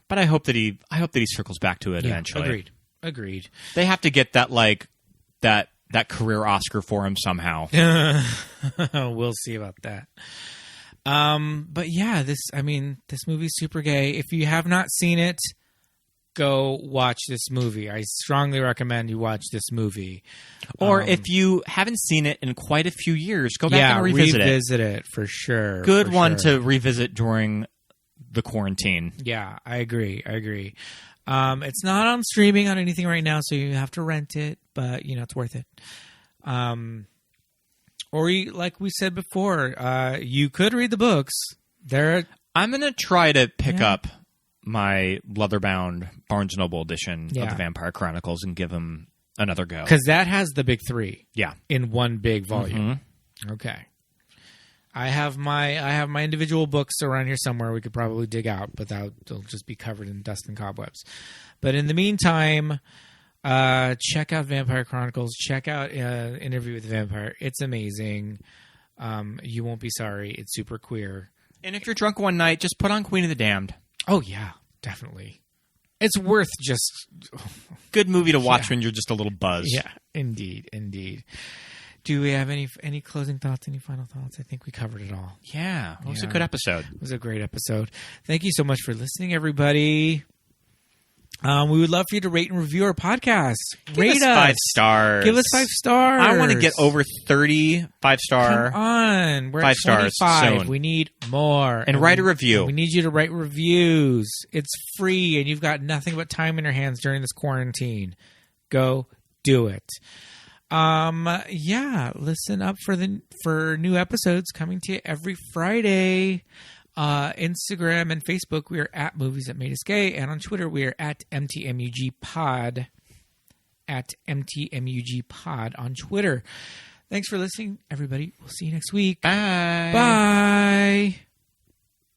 But I hope that he circles back to it eventually. Agreed. They have to get that that career Oscar for him somehow. We'll see about that. But yeah, this movie's super gay. If you have not seen it, go watch this movie. I strongly recommend you watch this movie. Or if you haven't seen it in quite a few years, go back and revisit it for sure. Good one to revisit during the quarantine. Yeah, I agree. It's not on streaming on anything right now, so you have to rent it, but it's worth it. Or like we said before, you could read the books. I'm going to try to pick up my leather-bound Barnes & Noble edition of the Vampire Chronicles and give them another go. Because that has the big three. Yeah. In one big volume. Okay. I have my individual books around here somewhere we could probably dig out, but they'll just be covered in dust and cobwebs. But in the meantime, check out Vampire Chronicles. Check out Interview with the Vampire. It's amazing. You won't be sorry. It's super queer. And if you're drunk one night, just put on Queen of the Damned. Oh, yeah, definitely. It's worth just... Good movie to watch when you're just a little buzzed. Yeah, indeed. Do we have any closing thoughts, any final thoughts? I think we covered it all. Yeah, it was a good episode. It was a great episode. Thank you so much for listening, everybody. We would love for you to rate and review our podcast. Rate us 5 stars. Give us 5 stars. I want to get over 30 5-star. Come on. We're 5 at 25. stars soon. We need more. And write a review. We need you to write reviews. It's free, and you've got nothing but time in your hands during this quarantine. Go do it. Listen up for new episodes coming to you every Friday. Instagram and Facebook, we are at Movies That Made Us Gay, and on Twitter, we are at MTMUGPod. At MTMUGPod on Twitter. Thanks for listening, everybody. We'll see you next week. Bye. Bye.